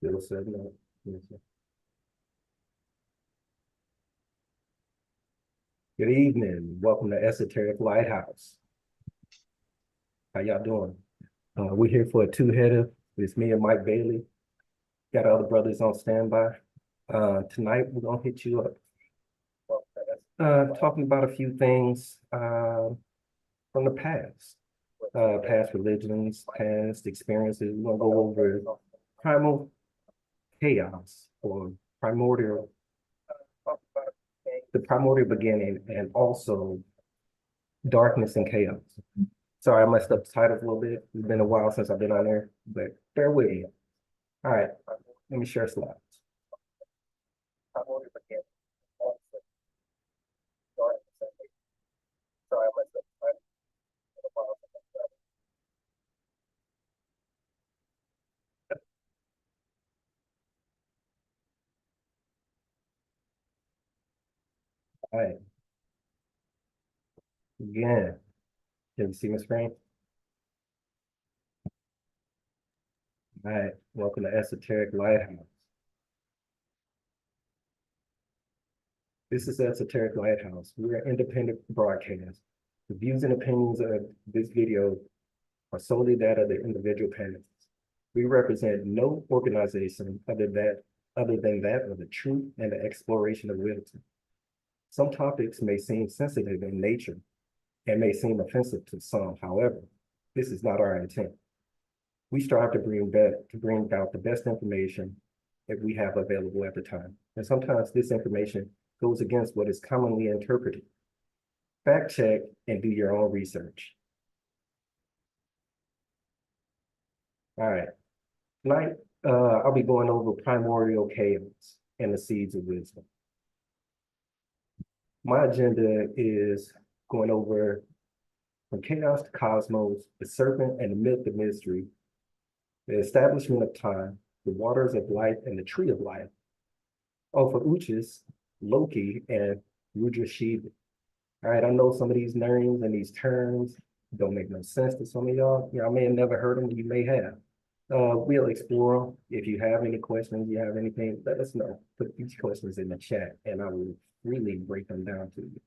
Still setting up. Yes, sir. Good evening. Welcome to Esoteric Lighthouse. How y'all doing? We're here for a two-header. It's me and Mike Bailey. Got other brothers on standby. Tonight, we're going to hit you up. Talking about a few things from the past. Past religions, past experiences. We're going to go over primal chaos or primordial, the primordial beginning, and also darkness and chaos. Sorry, I messed up the titles a little bit. It's been a while since I've been on there, but bear with me. All right, let me share slides. All right, again, can you see my screen? All right, welcome to Esoteric Lighthouse. This is Esoteric Lighthouse. We're an independent broadcast. The views and opinions of this video are solely that of the individual panelists. We represent no organization other than that of the truth and the exploration of wisdom. Some topics may seem sensitive in nature and may seem offensive to some. However, this is not our intent. We strive to bring out the best information that we have available at the time. And sometimes this information goes against what is commonly interpreted. Fact check and do your own research. All right, tonight I'll be going over primordial chaos and the seeds of wisdom. My agenda is going over from chaos to cosmos, the serpent and the myth of mystery, the establishment of time, the waters of life, and the tree of life. Oh, for Uchis, Loki, and Rudrashiva. All right, I know some of these names and these terms don't make no sense to some of y'all. Y'all may have never heard them, you may have. We'll explore them. If you have any questions, you have anything, let us know. Put these questions in the chat and I will really break them down to you.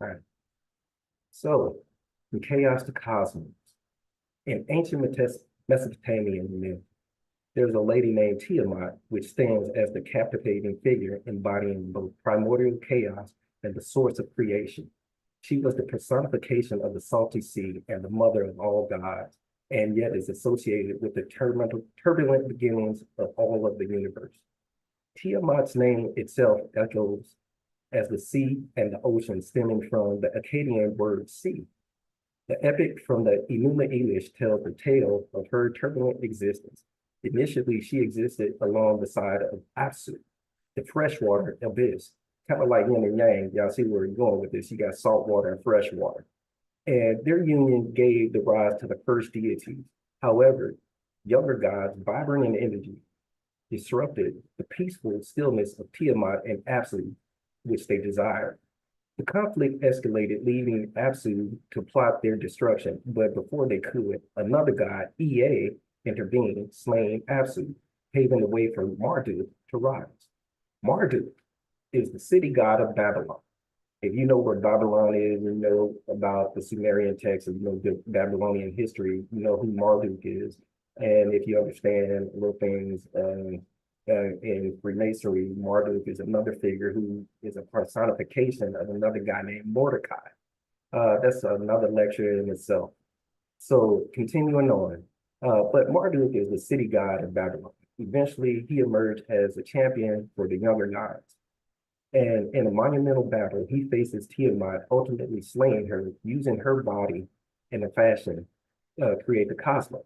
All right. So, from chaos to cosmos. In ancient Mesopotamian myth, there's a lady named Tiamat, which stands as the captivating figure embodying both primordial chaos and the source of creation. She was the personification of the salty sea and the mother of all gods, and yet is associated with the turbulent beginnings of all of the universe. Tiamat's name itself echoes as the sea and the ocean, stemming from the Akkadian word sea. The epic from the Enuma Elish tells the tale of her turbulent existence. Initially, she existed along the side of Apsu, the freshwater abyss, kind of like yin and yang. Y'all see where we're going with this. You got salt water and fresh water. And their union gave the rise to the first deities. However, younger gods, vibrant in energy, disrupted the peaceful stillness of Tiamat and Apsu, which they desired. The conflict escalated, leaving Apsu to plot their destruction. But before they could, another god, Ea, intervened, slaying Apsu, paving the way for Marduk to rise. Marduk is the city god of Babylon. If you know where Babylon is, you know about the Sumerian text, and you know the Babylonian history, you know who Marduk is. And if you understand little things in Freemasonry, Marduk is another figure who is a personification of another guy named Mordecai. That's another lecture in itself. So continuing on, but Marduk is the city god of Babylon. Eventually, he emerged as a champion for the younger gods. And in a monumental battle, he faces Tiamat, ultimately slaying her, using her body in a fashion create the cosmos.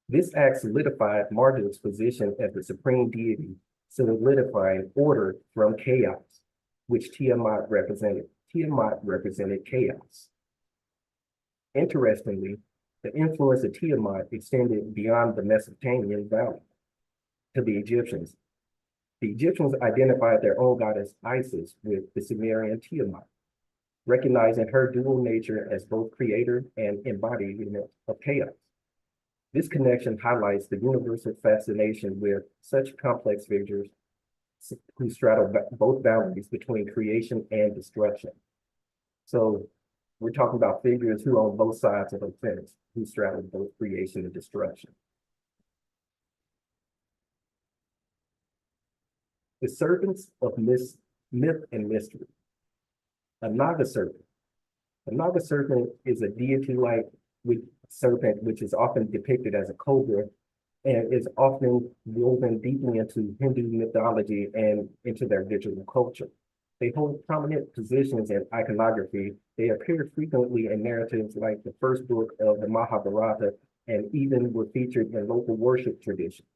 This act solidified Marduk's position as the supreme deity, solidifying order from chaos, which Tiamat represented. Tiamat represented chaos. Interestingly, the influence of Tiamat extended beyond the Mesopotamian valley to the Egyptians. The Egyptians identified their own goddess Isis with the Sumerian Tiamat, recognizing her dual nature as both creator and embodiment of chaos. This connection highlights the universal fascination with such complex figures who straddle both boundaries between creation and destruction. So we're talking about figures who on both sides of the fence, who straddle both creation and destruction. The serpents of myth and mystery. A Naga serpent. A Naga serpent is a deity-like serpent, which is often depicted as a cobra and is often woven deeply into Hindu mythology and into their digital culture. They hold prominent positions in iconography. They appear frequently in narratives like the first book of the Mahabharata and even were featured in local worship traditions.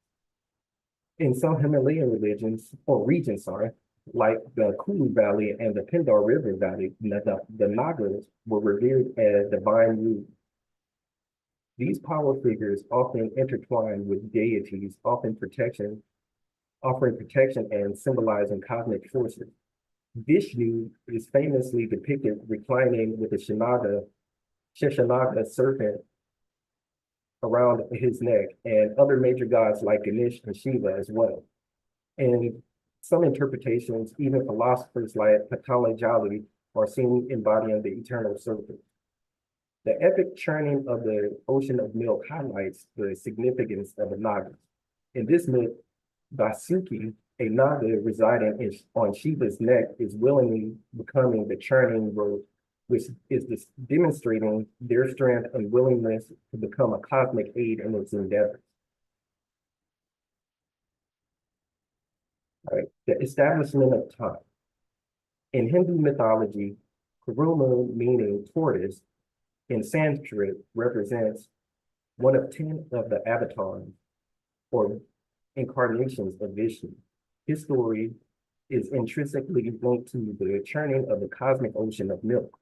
In some Himalayan religions, or regions, sorry, like the Kulu Valley and the Pindar River Valley, the Nagas were revered as divine rulers. These power figures often intertwine with deities, offering protection and symbolizing cosmic forces. Vishnu is famously depicted reclining with a Sheshanaga serpent around his neck, and other major gods like Ganesh and Shiva as well. In some interpretations, even philosophers like Patanjali are seen embodying the eternal serpent. The epic churning of the ocean of milk highlights the significance of the Nagas. In this myth, Vasuki, a Naga residing on Shiva's neck, is willingly becoming the churning road, which is demonstrating their strength and willingness to become a cosmic aid in its endeavors. All right. The establishment of time. In Hindu mythology, Kuruma, meaning tortoise, in Sanskrit represents one of 10 of the avatars or incarnations of Vishnu. His story is intrinsically linked to the churning of the cosmic ocean of milk,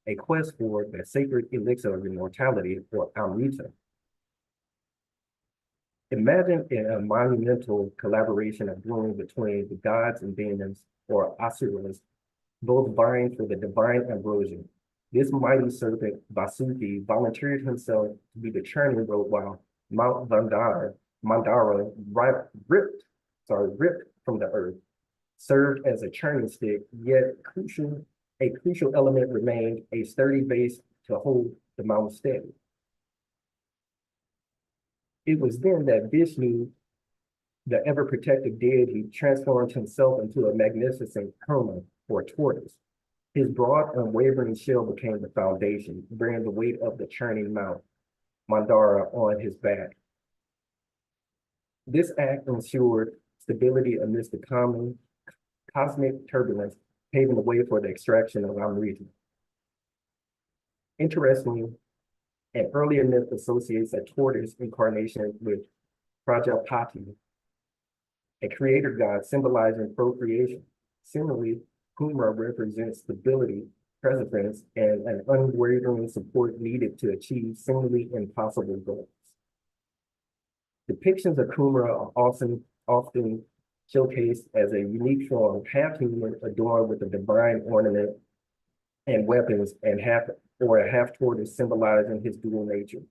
a quest for the sacred elixir of immortality, or Amrita. Imagine a monumental collaboration of brewing between the gods and demons, or asuras, both vying for the divine ambrosia. This mighty serpent, Vasuki, volunteered himself to be the churning road while Mount Mandara, ripped from the earth, served as a churning stick, yet a crucial element remained, a sturdy base to hold the mountain steady. It was then that Vishnu, the ever-protective deity, transformed himself into a magnificent kurma, or tortoise. His broad, unwavering shell became the foundation, bearing the weight of the churning Mount Mandara on his back. This act ensured stability amidst the common cosmic turbulence, paving the way for the extraction of Amrita. Interestingly, an earlier myth associates a tortoise incarnation with Prajapati, a creator god symbolizing procreation. Similarly, Kumra represents stability, perseverance, and an unwavering support needed to achieve seemingly impossible goals. Depictions of Kumra are often showcased as a unique form, half human, adorned with a divine ornament and weapons, and a half tortoise symbolizing his dual nature.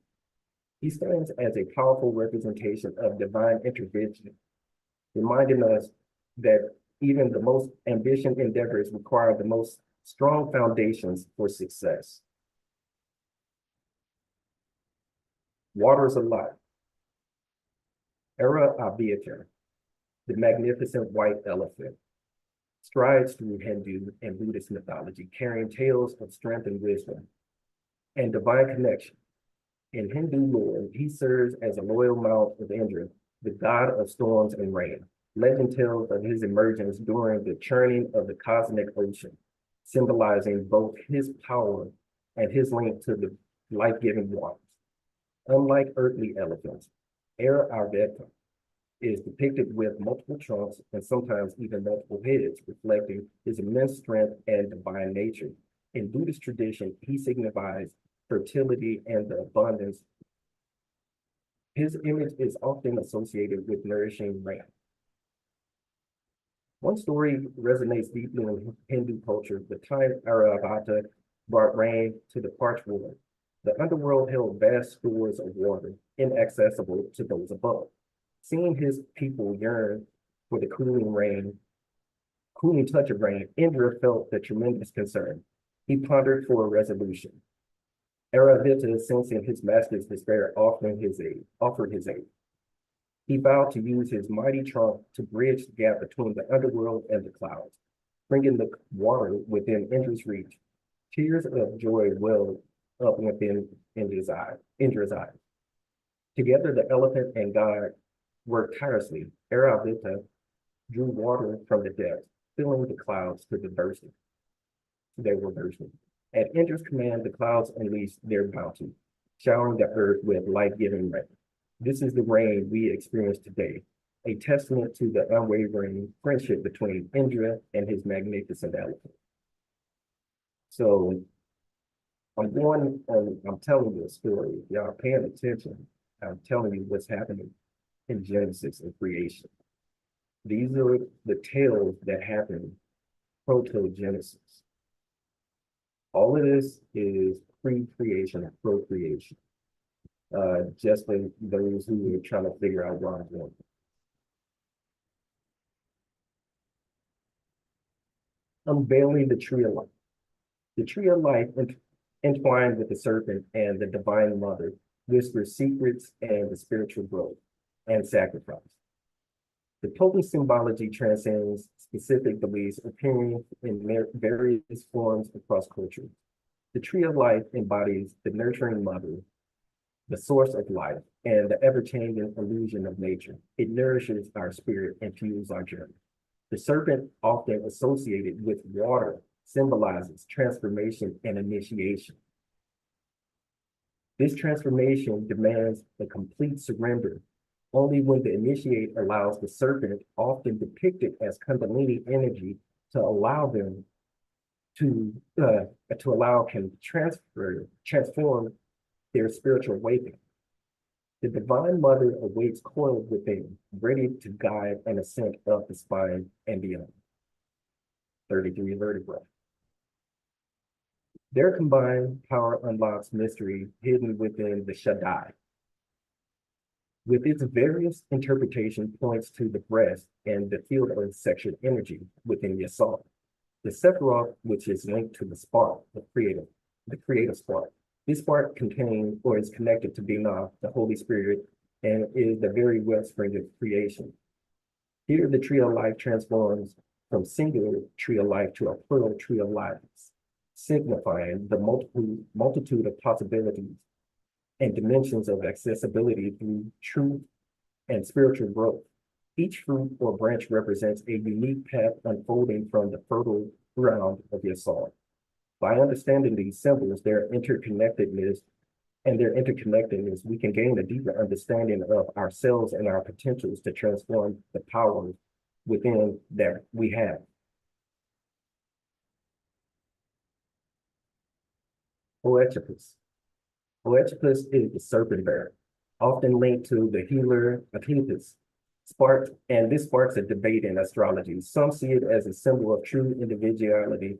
He stands as a powerful representation of divine intervention, reminding us that even the most ambitious endeavors require the most strong foundations for success. Waters of life. Era Abhyatar, the magnificent white elephant, strides through Hindu and Buddhist mythology, carrying tales of strength and wisdom and divine connection. In Hindu lore, he serves as a loyal mount of Indra, the god of storms and rain. Legend tells of his emergence during the churning of the cosmic ocean, symbolizing both his power and his link to the life-giving waters. Unlike earthly elephants, Ayurveda is depicted with multiple trunks and sometimes even multiple heads, reflecting his immense strength and divine nature. In Buddhist tradition, he signifies fertility and the abundance. His image is often associated with nourishing rain. One story resonates deeply in Hindu culture: the time Ayurveda brought rain to the parched world. The underworld held vast stores of water, inaccessible to those above. Seeing his people yearn for the cooling touch of rain, Indra felt the tremendous concern. He pondered for a resolution. Aravita, sensing his master's despair, offered his aid. He vowed to use his mighty trunk to bridge the gap between the underworld and the clouds, bringing the water within Indra's reach. Tears of joy welled up within Indra's eyes. Together, the elephant and God worked tirelessly. Aravita drew water from the depths, filling the clouds to the bursting. They were bursting. At Indra's command, the clouds unleashed their bounty, showering the earth with life-giving rain. This is the rain we experience today, a testament to the unwavering friendship between Indra and his magnificent elephant. So I'm telling you a story. If y'all are paying attention, I'm telling you what's happening in Genesis and creation. These are the tales that happen proto-Genesis. All of this is pre-creation and procreation. Just for those who are trying to figure out what I'm doing. Unveiling the tree of life. The tree of life entwined with the serpent and the divine mother whispers secrets and the spiritual growth and sacrifice. The potent symbology transcends specific beliefs appearing in various forms across cultures. The tree of life embodies the nurturing mother, the source of life, and the ever-changing illusion of nature. It nourishes our spirit and fuels our journey. The serpent, often associated with water, symbolizes transformation and initiation. This transformation demands a complete surrender. Only when the initiate allows the serpent, often depicted as Kundalini energy, to allow them to allow can transform their spiritual awakening. The divine mother awaits coiled within, ready to guide an ascent of the spine and beyond. 33 vertebrae. Their combined power unlocks mystery hidden within the Shaddai. With its various interpretation points to the breast and the field of sexual energy within Yasar. The Sephiroth, which is linked to the spark, the creative spark. This spark contains or is connected to Binah, the Holy Spirit, and is the very wellspring of creation. Here, the tree of life transforms from singular tree of life to a plural tree of lives, signifying the multitude of possibilities and dimensions of accessibility through truth and spiritual growth. Each fruit or branch represents a unique path unfolding from the fertile ground of your soul. By understanding these symbols, their interconnectedness, we can gain a deeper understanding of ourselves and our potentials to transform the powers within that we have. Oedipus. Oedipus is the serpent bearer, often linked to the healer Achilles. This sparks a debate in astrology. Some see it as a symbol of true individuality,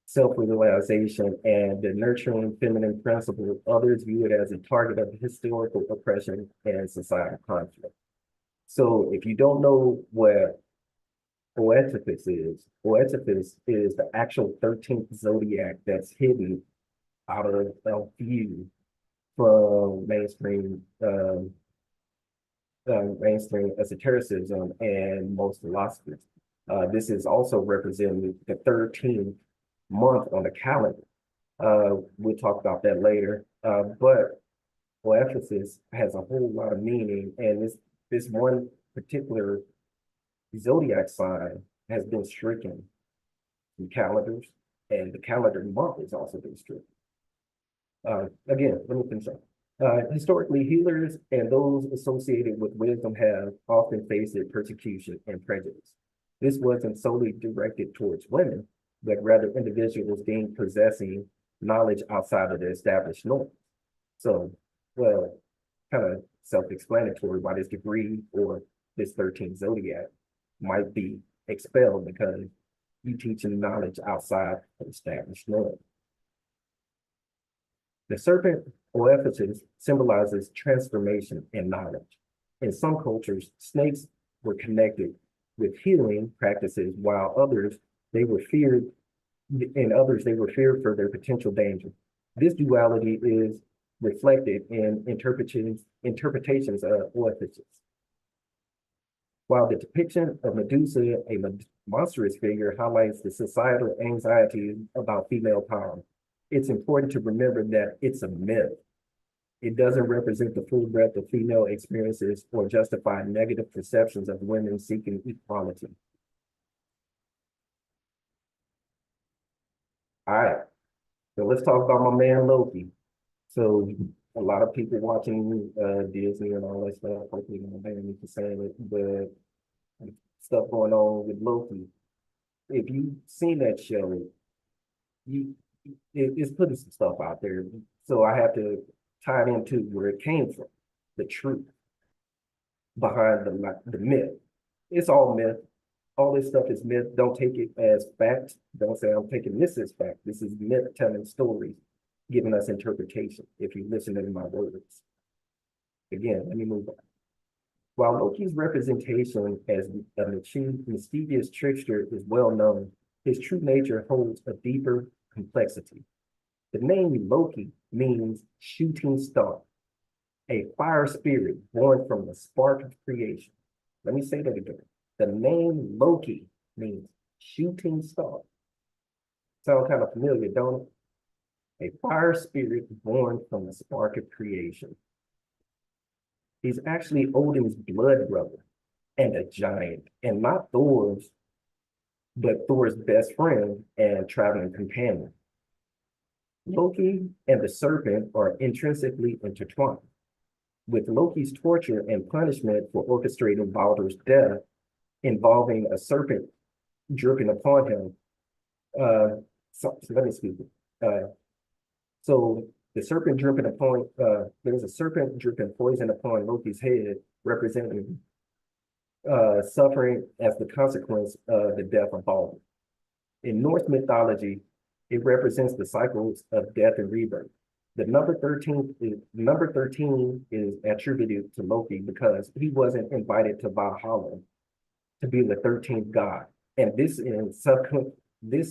self-realization, and the nurturing feminine principle. Others view it as a target of historical oppression and societal conflict. So if you don't know what Oedipus is the actual 13th zodiac that's hidden out of view from mainstream esotericism and most philosophies. This is also representing the 13th month on the calendar. We'll talk about that later. But Ephesus has a whole lot of meaning, and this one particular zodiac sign has been stricken in calendars, and the calendar month has also been stricken. Again, let me finish up. Historically, healers and those associated with wisdom have often faced persecution and prejudice. This wasn't solely directed towards women, but rather individuals deemed possessing knowledge outside of the established norms. So, well, kind of self-explanatory why this degree or this 13th zodiac might be expelled because you teaching knowledge outside of established norms. The serpent or Ephesus symbolizes transformation and knowledge. In some cultures, snakes were connected with healing practices, while others they were feared, in others they were feared for their potential danger. This duality is reflected in interpretations of Ephesus. While the depiction of Medusa, a monstrous figure, highlights the societal anxiety about female power, it's important to remember that it's a myth. It doesn't represent the full breadth of female experiences or justify negative perceptions of women seeking equality. All right, so let's talk about my man Loki. So a lot of people watching Disney and all that stuff, hopefully my man for saying it, the stuff going on with Loki. If you've seen that show, it's putting some stuff out there. So I have to tie it into where it came from, the truth behind the myth. It's all myth. All this stuff is myth. Don't take it as fact. Don't say I'm taking this as fact. This is myth telling stories, giving us interpretation. If you listen to my words. Again, let me move on. While Loki's representation as a mischievous trickster is well known, his true nature holds a deeper complexity. The name Loki means shooting star, a fire spirit born from the spark of creation. Let me say that again. The name Loki means shooting star. Sound kind of familiar, don't it? A fire spirit born from the spark of creation. He's actually Odin's blood brother and a giant, and not Thor's, but Thor's best friend and traveling companion. Loki and the serpent are intrinsically intertwined, with Loki's torture and punishment for orchestrating Baldur's death involving a serpent dripping upon him. So let me speak. So the serpent dripping upon, there was a serpent dripping poison upon Loki's head, representing suffering as the consequence of the death of Baldur. In Norse mythology, it represents the cycles of death and rebirth. The number 13 is attributed to Loki because he wasn't invited to Valhalla to be the 13th god. And this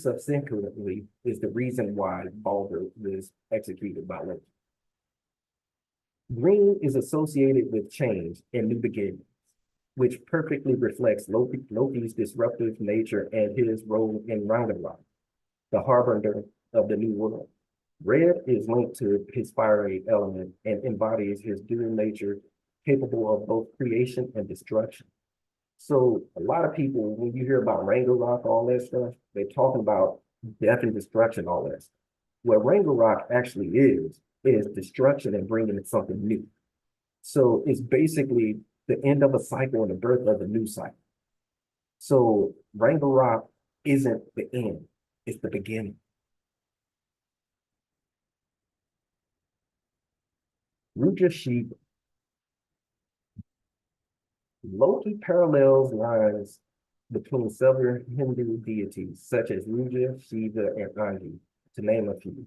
subsequently is the reason why Baldur was executed by Loki. Green is associated with change and new beginnings, which perfectly reflects Loki's disruptive nature and his role in Ragnarok, the harbinger of the new world. Red is linked to his fiery element and embodies his dual nature, capable of both creation and destruction. So a lot of people, when you hear about Ragnarok, all that stuff, they're talking about death and destruction, all that stuff. What Ragnarok actually is destruction and bringing in something new. So it's basically the end of a cycle and the birth of a new cycle. So Ragnarok isn't the end, it's the beginning. Ruja Shiva. Loki parallels lines between several Hindu deities such as Ruja, Shiva, and Andi, to name a few.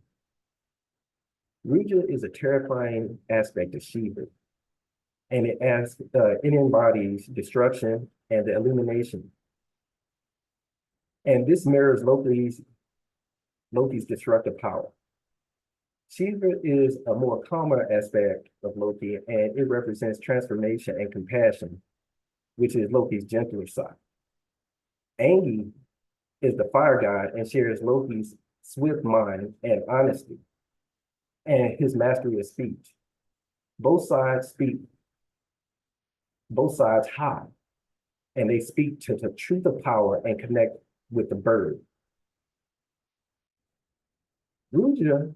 Ruja is a terrifying aspect of Shiva, and it embodies destruction and the illumination. And this mirrors Loki's destructive power. Shiva is a more calmer aspect of Loki, and it represents transformation and compassion, which is Loki's gentler side. Angi is the fire god and shares Loki's swift mind and honesty and his mastery of speech. Both sides hide, and they speak to the truth of power and connect with the bird. Ruja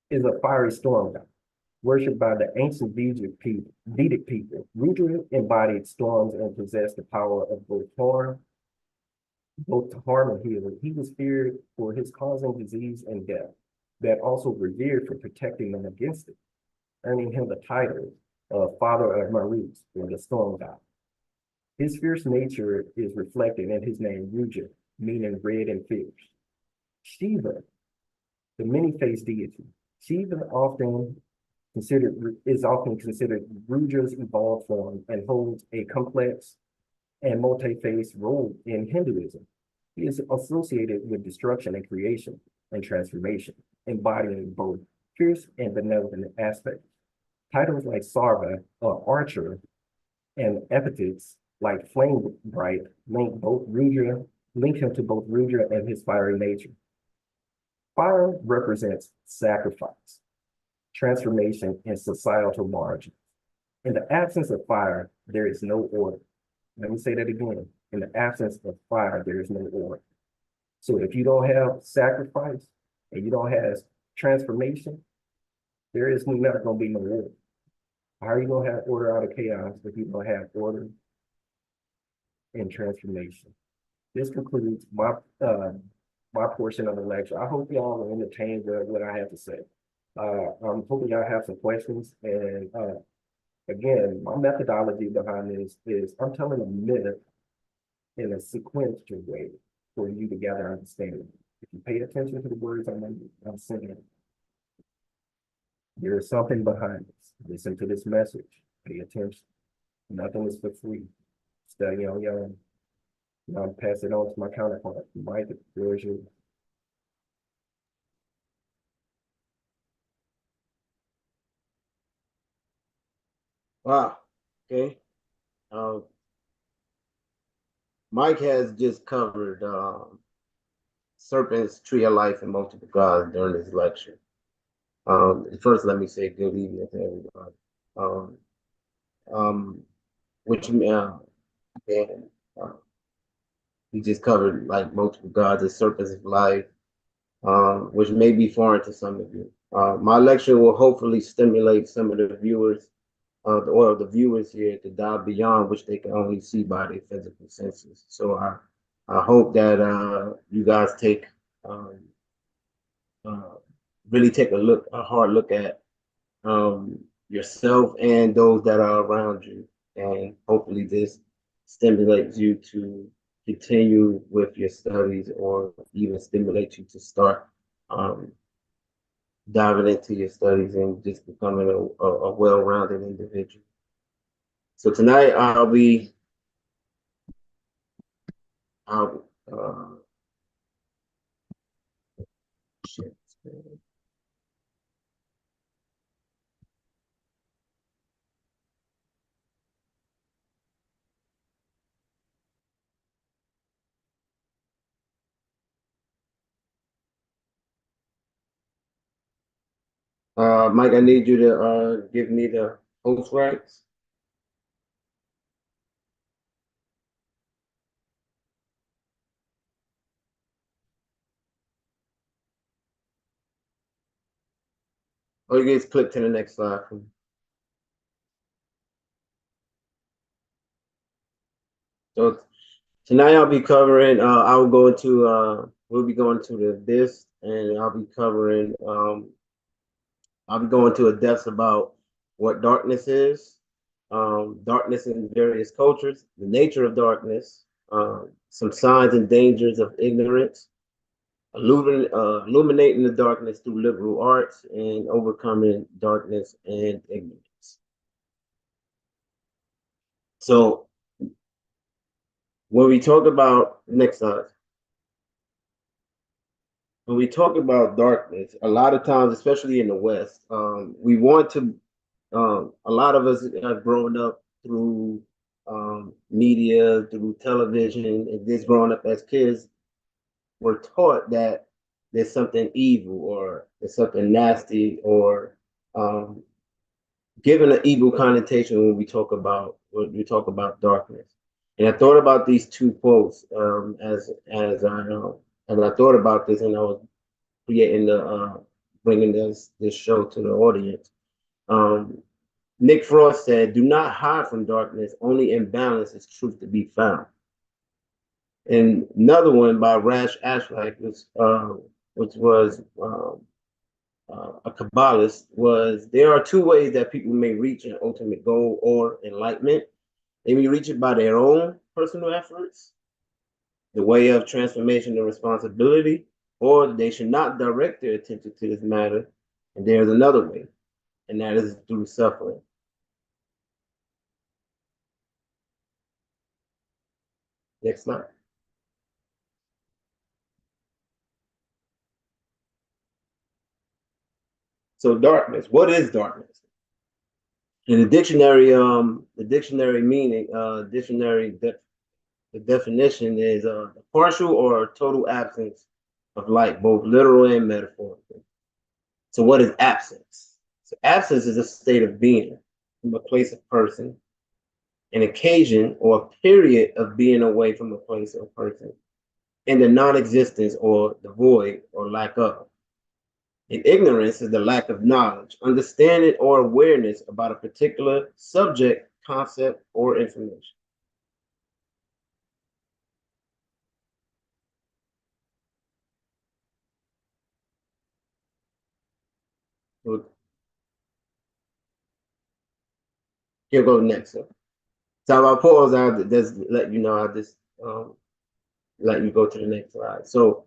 is a fiery storm god, worshipped by the ancient Vedic people. Rudra embodied storms and possessed the power of both to harm and heal. He was feared for his causing disease and death, but also revered for protecting them against it, earning him the title of Father of Marus, or the storm god. His fierce nature is reflected in his name Ruja, meaning red and fierce. Shiva, the many-faced deity. She even often is often considered Rudra's evolved form and holds a complex and multi-phase role in Hinduism. He is associated with destruction and creation and transformation, embodying both fierce and benevolent aspects. Titles like Sarva, or Archer, and epithets like Flame Bright link him to both Rudra and his fiery nature. Fire represents sacrifice, transformation, and societal margin. In the absence of fire, there is no order. Let me say that again. In the absence of fire, there is no order. So if you don't have sacrifice and you don't have transformation, there is never going to be no order. How are you going to have order out of chaos if you don't have order and transformation? This concludes my portion of the lecture. I hope y'all are entertained with what I have to say. I'm hoping y'all have some questions. And again, my methodology behind this is I'm telling a myth in a sequential way for you to gather understanding. If you pay attention to the words I'm saying, there is something behind this. Listen to this message. Pay attention. Nothing is for free. Study on your own. Now I'll pass it on to my counterpart. Mike, the floor is yours. Wow. Okay. Um, Mike has just covered Serpent's Tree of Life and Multiple Gods during his lecture. First, let me say good evening to everybody. Which and, uh, he just covered like multiple gods and serpents of life, which may be foreign to some of you. My lecture will hopefully stimulate some of the viewers or the viewers here to dive beyond which they can only see by their physical senses. So I hope that you guys take uh, really take a hard look at yourself and those that are around you, and hopefully this stimulates you to continue with your studies or even stimulate you to start diving into your studies and just becoming a well-rounded individual. So tonight I'll shit. Mike, I need you to give me the host rights. Or you guys click to the next slide. So tonight I'll be covering. I'll go into. We'll be going to the abyss, and I'll be covering. I'll be going to a depth about what darkness is, darkness in various cultures, the nature of darkness, some signs and dangers of ignorance, illuminating the darkness through liberal arts, and overcoming darkness and ignorance. So when we talk about next slide, when we talk about darkness, a lot of times, especially in the West, we want to. A lot of us have grown up through media, through television, and just growing up as kids, we're taught that there's something evil or there's something nasty or given an evil connotation when we talk about darkness. And I thought about these two quotes as I thought about this and I was creating the bringing this show to the audience. Nick Frost said, "Do not hide from darkness. Only in balance is truth to be found." And another one by Rash Ashlak, which was a Kabbalist, was there are two ways that people may reach an ultimate goal or enlightenment. They may reach it by their own personal efforts, the way of transformation and responsibility, or they should not direct their attention to this matter And there's another way, and that is through suffering. Next slide. So darkness, what is darkness? In the dictionary meaning, the definition is a partial or total absence of light, both literal and metaphorical. So what is absence? So absence is a state of being from a place or person, an occasion or a period of being away from a place or person, and the non-existence or the void or lack of. And ignorance is the lack of knowledge, understanding, or awareness about a particular subject, concept, or information. So here goes next. So I'll pause. I'll just let you know. I'll just let you go to the next slide. So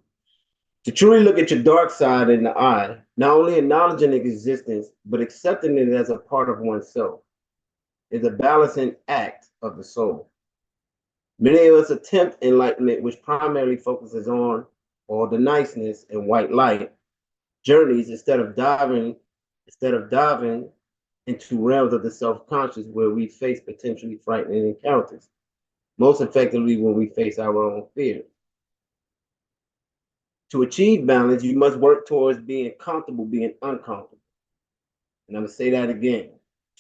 to truly look at your dark side in the eye, not only acknowledging its existence, but accepting it as a part of oneself, is a balancing act of the soul. Many of us attempt enlightenment, which primarily focuses on all the niceness and white light journeys instead of diving into realms of the self-conscious where we face potentially frightening encounters, most effectively when we face our own fears. To achieve balance, you must work towards being comfortable being uncomfortable. And I'm going to say that again.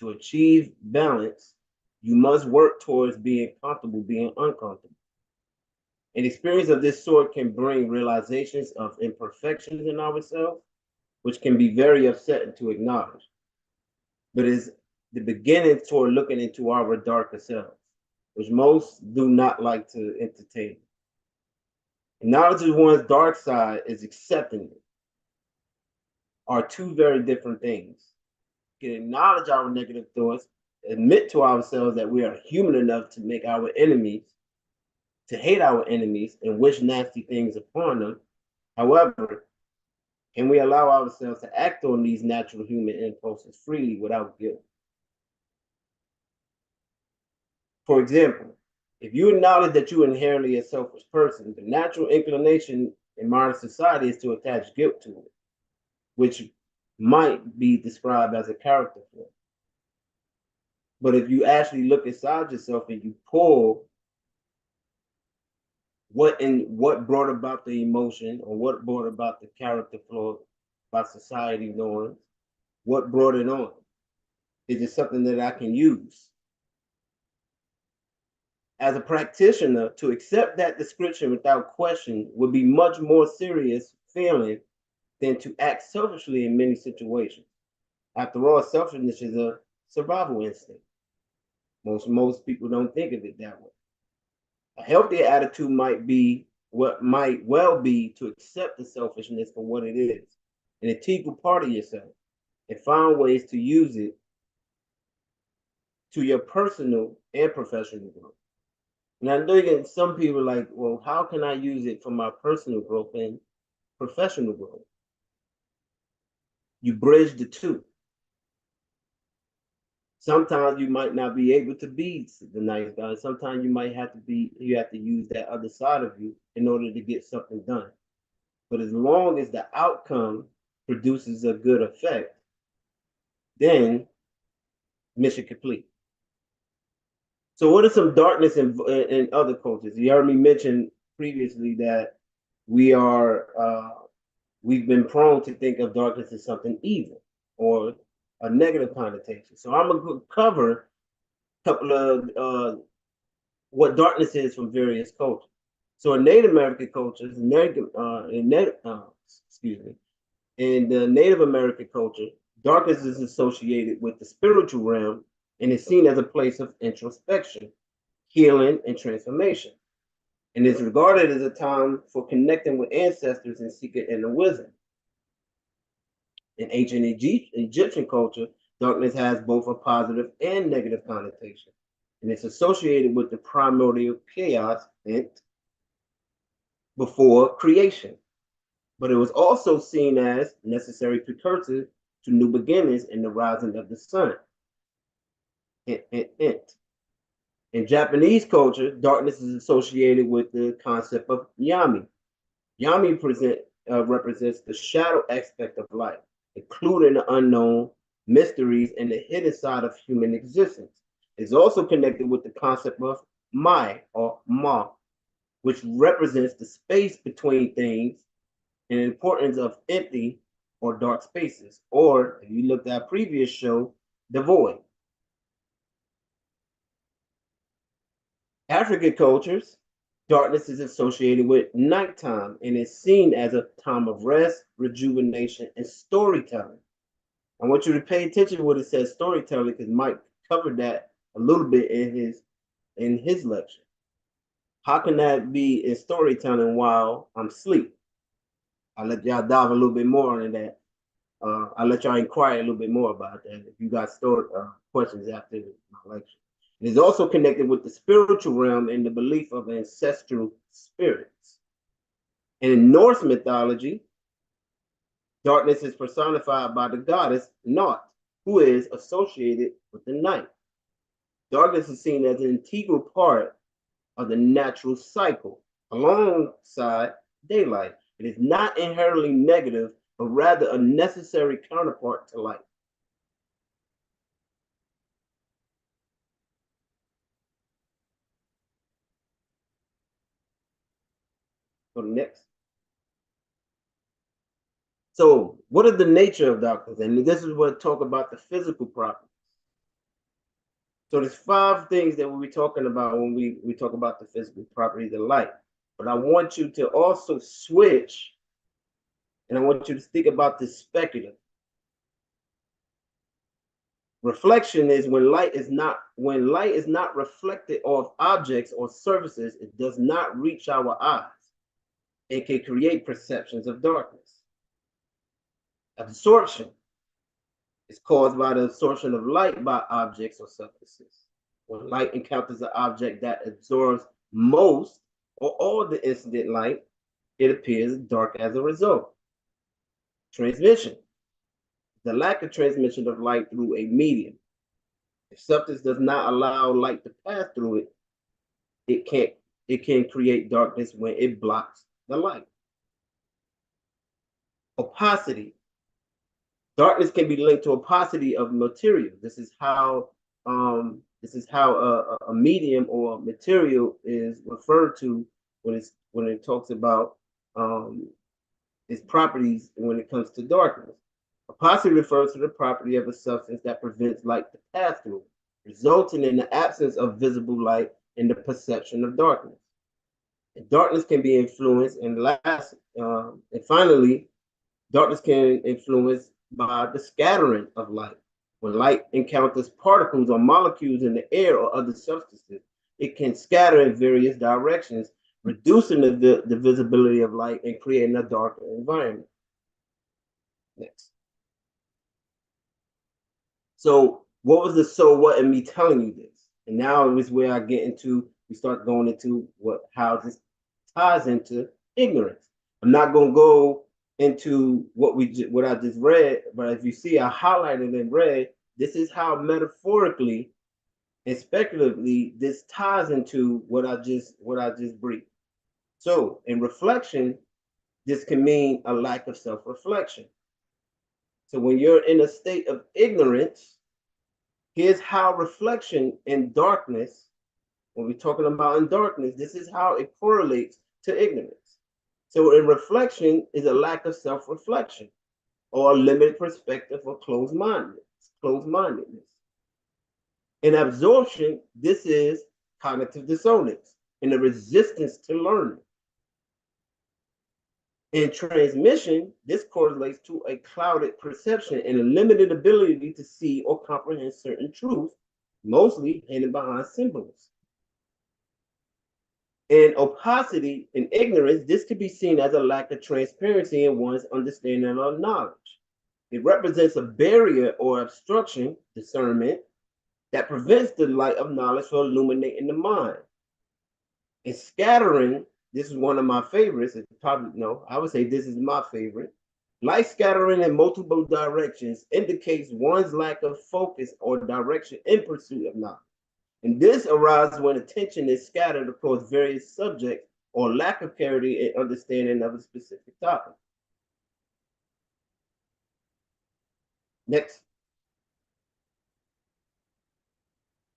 To achieve balance, you must work towards being comfortable being uncomfortable. An experience of this sort can bring realizations of imperfections in ourselves, which can be very upsetting to acknowledge, but is the beginning toward looking into our darker selves, which most do not like to entertain. Acknowledging one's dark side is accepting it, are two very different things. We can acknowledge our negative thoughts, admit to ourselves that we are human enough to make our enemies, to hate our enemies and wish nasty things upon them. However, can we allow ourselves to act on these natural human impulses freely without guilt? For example, if you acknowledge that you are inherently a selfish person, the natural inclination in modern society is to attach guilt to it, which might be described as a character flaw. But if you actually look inside yourself and you pull what brought about the emotion or what brought about the character flaw by society norms, what brought it on? Is it something that I can use? As a practitioner, to accept that description without question would be much more serious feeling than to act selfishly in many situations. After all, selfishness is a survival instinct. Most people don't think of it that way. A healthier attitude might well be to accept the selfishness for what it is, an integral part of yourself, and find ways to use it to your personal and professional growth. And I know you get some people like, well, how can I use it for my personal growth and professional growth? You bridge the two. Sometimes you might not be able to be the nice guy. Sometimes you have to use that other side of you in order to get something done. But as long as the outcome produces a good effect, then mission complete. So what are some darkness in other cultures? You heard me mention previously that we've been prone to think of darkness as something evil or a negative connotation. So I'm gonna cover a couple of what darkness is from various cultures. So in Native American cultures, in the Native American culture, darkness is associated with the spiritual realm and is seen as a place of introspection, healing, and transformation, and is regarded as a time for connecting with ancestors and seeking inner wisdom. In ancient Egyptian culture, darkness has both a positive and negative connotation, and it's associated with the primordial chaos before creation. But it was also seen as necessary precursor to new beginnings and the rising of the sun. In Japanese culture, darkness is associated with the concept of yami. Yami represents the shadow aspect of life, including the unknown, mysteries, and the hidden side of human existence. It's also connected with the concept of mai or ma, which represents the space between things and the importance of empty or dark spaces, or if you looked at our previous show, the void. African cultures, darkness is associated with nighttime and is seen as a time of rest, rejuvenation, and storytelling. I want you to pay attention to what it says storytelling, because Mike covered that a little bit in his lecture. How can that be in storytelling while I'm asleep? I'll let y'all dive a little bit more into that. I'll let y'all inquire a little bit more about that if you got questions after my lecture. It is also connected with the spiritual realm and the belief of ancestral spirits. And in Norse mythology, darkness is personified by the goddess Naut, who is associated with the night. Darkness is seen as an integral part of the natural cycle alongside daylight. It is not inherently negative, but rather a necessary counterpart to light. Go to next. So, what is the nature of darkness? And this is what talk about the physical properties. So there's 5 things that we'll be talking about when we talk about the physical properties of light. But I want you to also switch, and I want you to think about this speculative. Reflection is when light is not reflected off objects or surfaces, it does not reach our eyes. It can create perceptions of darkness. Absorption is caused by the absorption of light by objects or substances. When light encounters an object that absorbs most or all the incident light, it appears dark as a result. Transmission, the lack of transmission of light through a medium. If substance does not allow light to pass through it, it can create darkness when it blocks the light. Opacity. Darkness can be linked to opacity of material. This is how a medium or material is referred to when it talks about its properties when it comes to darkness. Opacity refers to the property of a substance that prevents light to pass through, resulting in the absence of visible light and the perception of darkness. And darkness can be influenced, and finally, darkness can influence by the scattering of light. When light encounters particles or molecules in the air or other substances, it can scatter in various directions, reducing the visibility of light and creating a darker environment. Next. So what was the so what in me telling you this? And now is where we start going into how this ties into ignorance. I'm not going to go into what I just read, but if you see, I highlighted in red. This is how metaphorically and speculatively this ties into what I just briefed. So in reflection, this can mean a lack of self-reflection. So when you're in a state of ignorance, here's how reflection in darkness, when we're talking about in darkness, this is how it correlates to ignorance. So in reflection is a lack of self-reflection or a limited perspective or closed-mindedness. In absorption, this is cognitive dissonance and a resistance to learning. In transmission, this correlates to a clouded perception and a limited ability to see or comprehend certain truths, mostly hidden behind symbols. In opacity and ignorance, this could be seen as a lack of transparency in one's understanding of knowledge. It represents a barrier or obstruction, discernment, that prevents the light of knowledge from illuminating the mind. In scattering, this is one of my favorites. It's probably, no, I would say this is my favorite. Light scattering in multiple directions indicates one's lack of focus or direction in pursuit of knowledge. And this arises when attention is scattered across various subjects or lack of clarity in understanding of a specific topic. Next.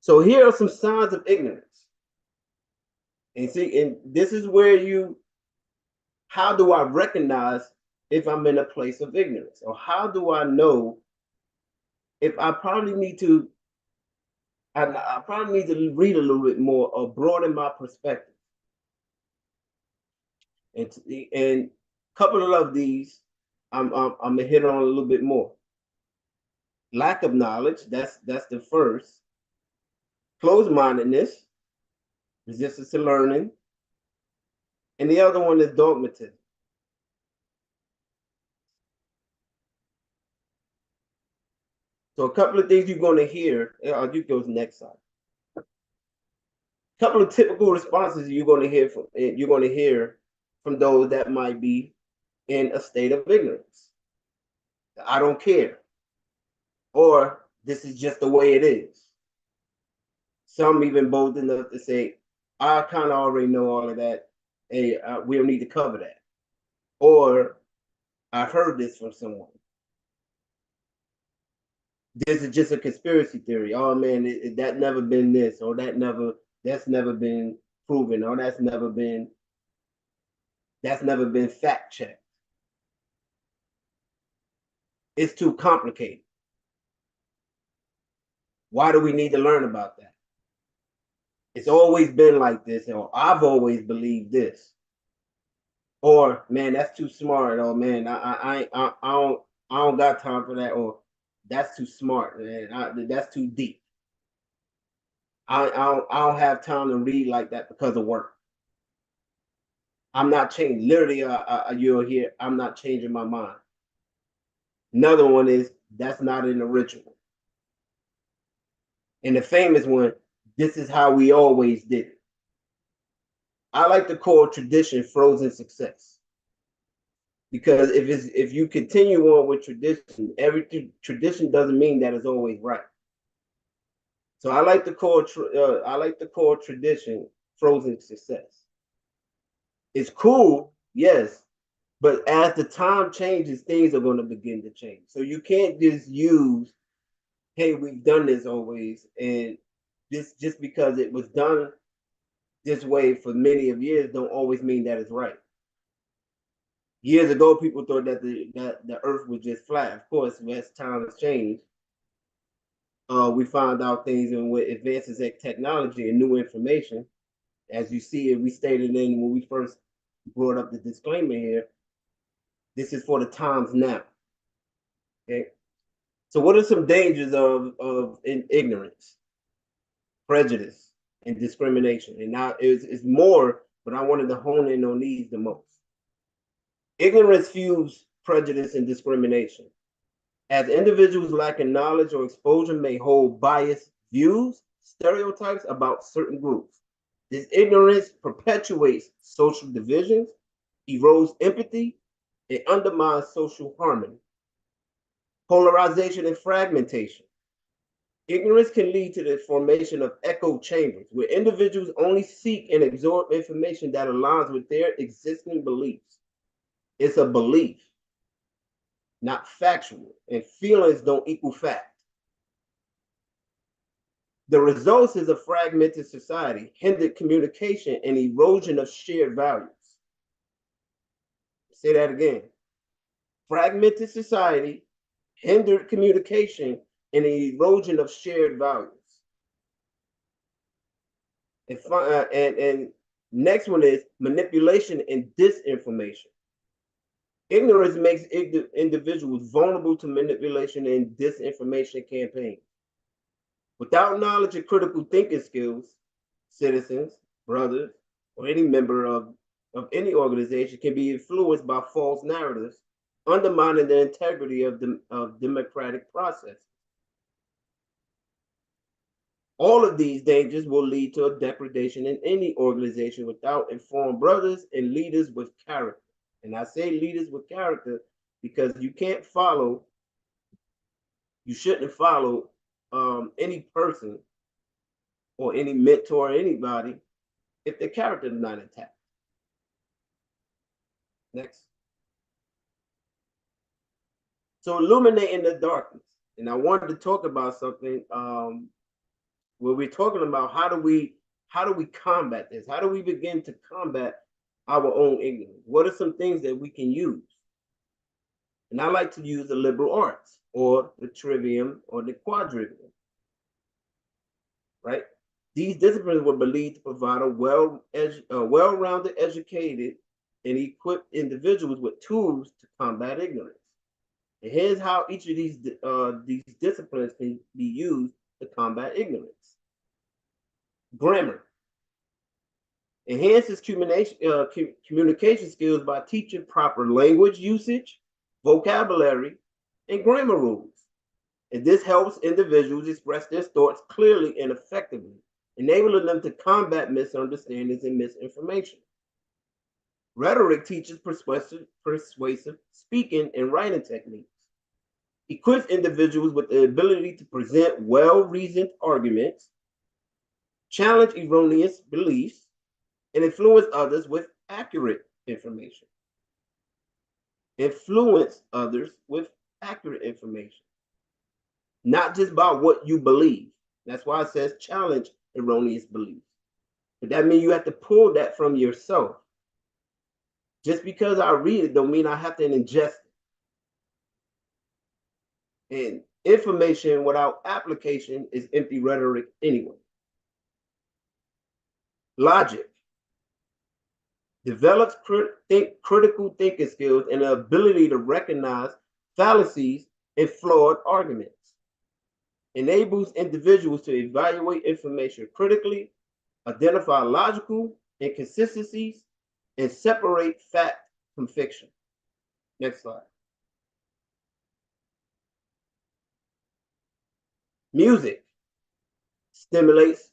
So here are some signs of ignorance. And see, and this is where how do I recognize if I'm in a place of ignorance? Or how do I know if I probably need to, I probably need to read a little bit more or broaden my perspective. And a couple of these, I'm gonna hit on a little bit more. Lack of knowledge, that's the first. Closed-mindedness, resistance to learning. And the other one is dogmatism. So a couple of things you're going to hear, you go to the next slide. A couple of typical responses you're going to hear from those that might be in a state of ignorance. I don't care. Or this is just the way it is. Some even bold enough to say, I kind of already know all of that. Hey, we don't need to cover that. Or I heard this from someone. This is just a conspiracy theory. Oh man, that never been this, or that's never been proven, or that's never been fact checked. It's too complicated. Why do we need to learn about that? It's always been like this, or I've always believed this. Or man, that's too smart. Or man, I don't got time for that. Or that's too smart, man. That's too deep. I don't have time to read like that because of work. I'm not changing. Literally, you'll hear, I'm not changing my mind. Another one is, that's not in the ritual. And the famous one, this is how we always did it. I like to call tradition frozen success. Because if you continue on with tradition, every tradition doesn't mean that it's always right. So I like to call tradition frozen success. It's cool, yes, but as the time changes, things are going to begin to change. So you can't just use, hey, we've done this always, and this just because it was done this way for many of years don't always mean that it's right. Years ago, people thought that the earth was just flat. Of course, as time has changed, we found out things, and with advances in technology and new information, as you see it, we stated in when we first brought up the disclaimer here, this is for the times now. Okay. So what are some dangers of ignorance, prejudice, and discrimination? And now it's more, but I wanted to hone in on these the most. Ignorance fuels prejudice and discrimination. As individuals lacking knowledge or exposure may hold biased views, stereotypes about certain groups. This ignorance perpetuates social divisions, erodes empathy, and undermines social harmony. Polarization and fragmentation. Ignorance can lead to the formation of echo chambers, where individuals only seek and absorb information that aligns with their existing beliefs. It's a belief, not factual, and feelings don't equal fact. The results is a fragmented society, hindered communication, and erosion of shared values. Say that again. Fragmented society, hindered communication, and an erosion of shared values. And next one is manipulation and disinformation. Ignorance makes individuals vulnerable to manipulation and disinformation campaigns. Without knowledge and critical thinking skills, citizens, brothers, or any member of any organization can be influenced by false narratives, undermining the integrity of the democratic process. All of these dangers will lead to a degradation in any organization without informed brothers and leaders with character. And I say leaders with character because you can't follow, you shouldn't follow any person or any mentor or anybody if their character is not intact. Next. So illuminating the darkness. And I wanted to talk about something where we're talking about how do we combat this? How do we begin to combat our own ignorance? What are some things that we can use? And I like to use the liberal arts or the trivium or the quadrivium, right? These disciplines were believed to provide a well-rounded, educated, and equipped individuals with tools to combat ignorance. And here's how each of these disciplines can be used to combat ignorance. Grammar enhances communication skills by teaching proper language usage, vocabulary, and grammar rules. And this helps individuals express their thoughts clearly and effectively, enabling them to combat misunderstandings and misinformation. Rhetoric teaches persuasive speaking and writing techniques, equips individuals with the ability to present well-reasoned arguments, challenge erroneous beliefs, and influence others with accurate information. Influence others with accurate information, not just by what you believe. That's why it says challenge erroneous beliefs. But that means you have to pull that from yourself. Just because I read it don't mean I have to ingest it. And information without application is empty rhetoric anyway. Logic develops critical thinking skills and the ability to recognize fallacies and flawed arguments. Enables individuals to evaluate information critically, identify logical inconsistencies, and separate fact from fiction. Next slide. Music stimulates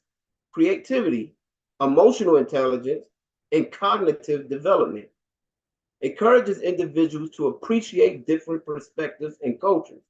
creativity, emotional intelligence, and cognitive development. Encourages individuals to appreciate different perspectives and cultures,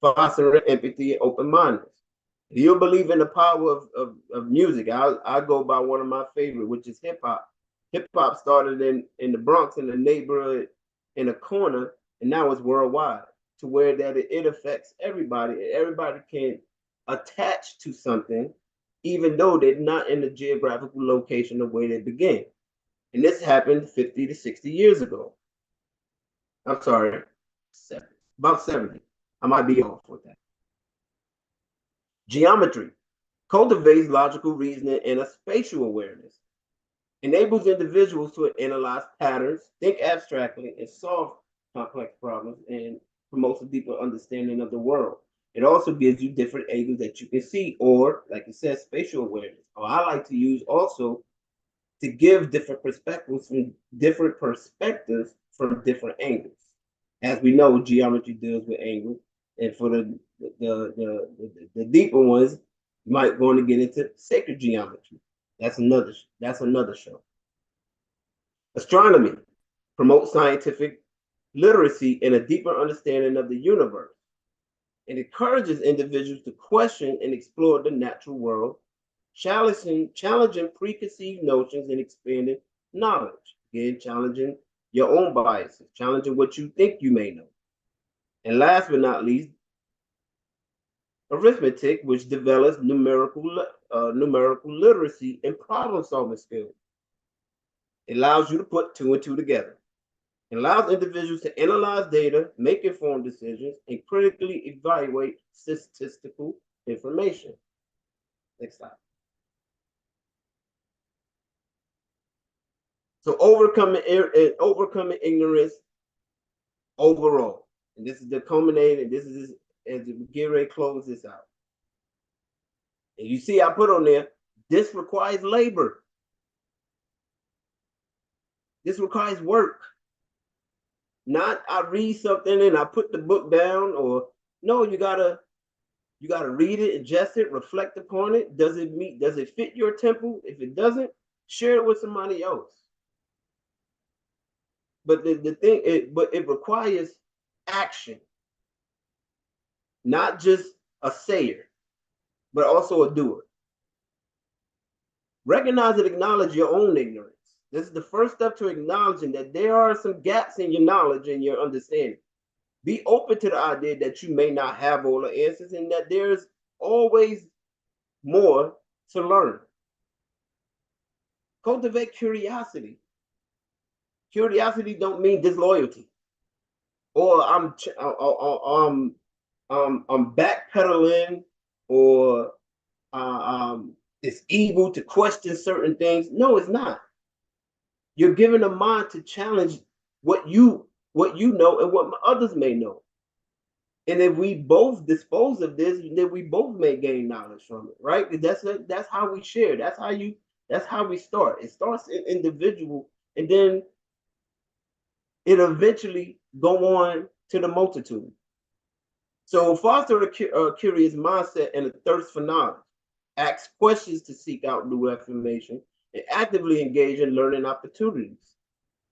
fostering empathy and open-mindedness. If you believe in the power of music, I go by one of my favorite, which is hip-hop. Hip-hop started in the Bronx, in the neighborhood, in a corner, and now it's worldwide, to where that it affects everybody. Everybody can attach to something, even though they're not in the geographical location of where they began. And this happened 50 to 60 years ago. I'm sorry, about 70. I might be off with that. Geometry cultivates logical reasoning and a spatial awareness. Enables individuals to analyze patterns, think abstractly, and solve complex problems, and promotes a deeper understanding of the world. It also gives you different angles that you can see, or, like it says, spatial awareness. Or I like to use also to give different perspectives from different angles. As we know, geometry deals with angles, and for the deeper ones, you might want to get into sacred geometry. That's another show. Astronomy promotes scientific literacy and a deeper understanding of the universe. It encourages individuals to question and explore the natural world, challenging preconceived notions and expanding knowledge. Again, challenging your own biases, challenging what you think you may know. And last but not least, arithmetic, which develops numerical literacy and problem-solving skills. It allows you to put two and two together. It allows individuals to analyze data, make informed decisions, and critically evaluate statistical information. Next slide. So overcoming ignorance overall. And this is the culminating, this is as we get ready to close this out. And you see I put on there, this requires labor. This requires work. Not I read something and I put the book down, or no, you gotta read it, ingest it, reflect upon it. Does it fit your temple? If it doesn't, share it with somebody else. But it requires action, not just a sayer, but also a doer. Recognize and acknowledge your own ignorance. This is the first step to acknowledging that there are some gaps in your knowledge and your understanding. Be open to the idea that you may not have all the answers and that there's always more to learn. Cultivate curiosity. Curiosity don't mean disloyalty, or I'm backpedaling, or it's evil to question certain things. No, it's not. You're given a mind to challenge what you know and what others may know. And if we both dispose of this, then we both may gain knowledge from it, right? That's how we share. That's how we start. It starts individual, and then it eventually go on to the multitude. So foster a curious mindset and a thirst for knowledge. Ask questions to seek out new information and actively engage in learning opportunities.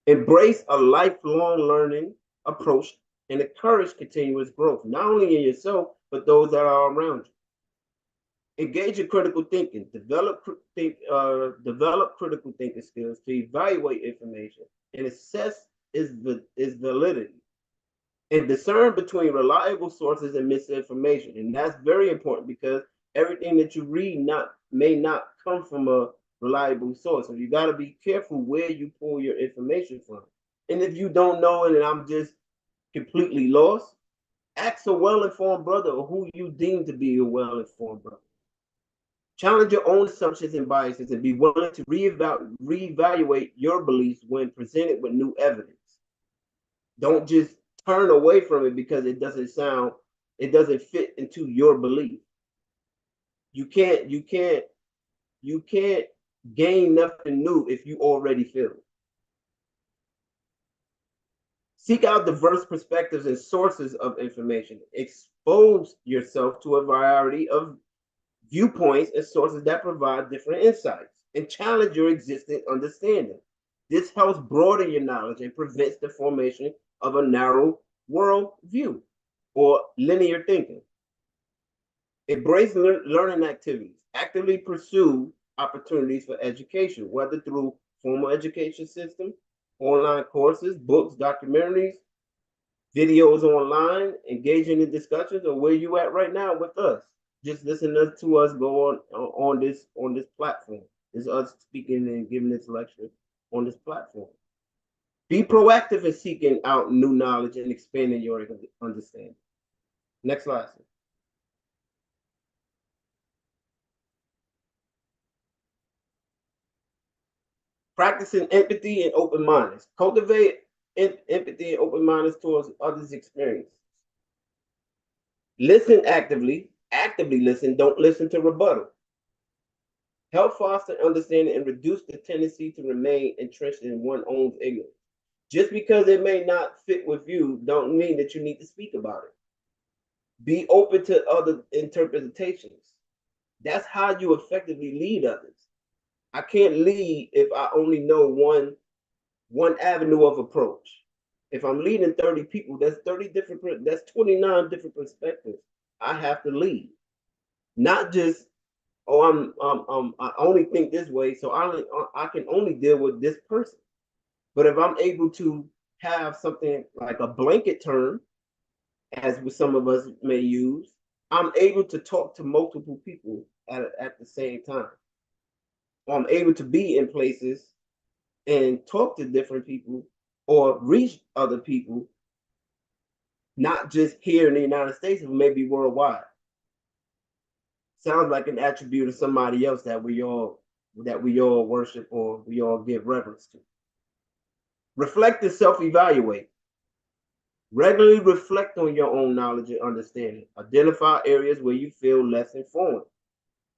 Embrace a lifelong learning approach and encourage continuous growth, not only in yourself, but those that are around you. Engage in critical thinking. Develop critical thinking skills to evaluate information and assess its validity. And discern between reliable sources and misinformation. And that's very important because everything that you read may not come from a reliable source. So you got to be careful where you pull your information from. And if you don't know it and I'm just completely lost, ask a well-informed brother or who you deem to be a well-informed brother. Challenge your own assumptions and biases and be willing to reevaluate your beliefs when presented with new evidence. Don't just turn away from it because it doesn't fit into your belief. You can't gain nothing new if you already feel it. Seek out diverse perspectives and sources of information. Expose yourself to a variety of viewpoints and sources that provide different insights, and challenge your existing understanding. This helps broaden your knowledge and prevents the formation of a narrow world view or linear thinking. Embrace learning activities. Actively pursue opportunities for education, whether through formal education system, online courses, books, documentaries, videos online, engaging in discussions, or where you at right now with us. Just listen to us go on this platform. This is us speaking and giving this lecture on this platform. Be proactive in seeking out new knowledge and expanding your understanding. Next slide. Practicing empathy and open-mindedness. Cultivate empathy and open-mindedness towards others' experiences. Listen actively listen, don't listen to rebuttal. Help foster understanding and reduce the tendency to remain entrenched in one's own ignorance. Just because it may not fit with you, don't mean that you need to speak about it. Be open to other interpretations. That's how you effectively lead others. I can't lead if I only know one avenue of approach. If I'm leading 30 people, that's 29 different perspectives I have to lead. Not just, I only think this way, so I can only deal with this person. But if I'm able to have something like a blanket term, as some of us may use, I'm able to talk to multiple people at the same time. I'm able to be in places and talk to different people or reach other people, not just here in the United States, but maybe worldwide. Sounds like an attribute of somebody else that we all worship or we all give reverence to. Reflect and self-evaluate. Regularly reflect on your own knowledge and understanding. Identify areas where you feel less informed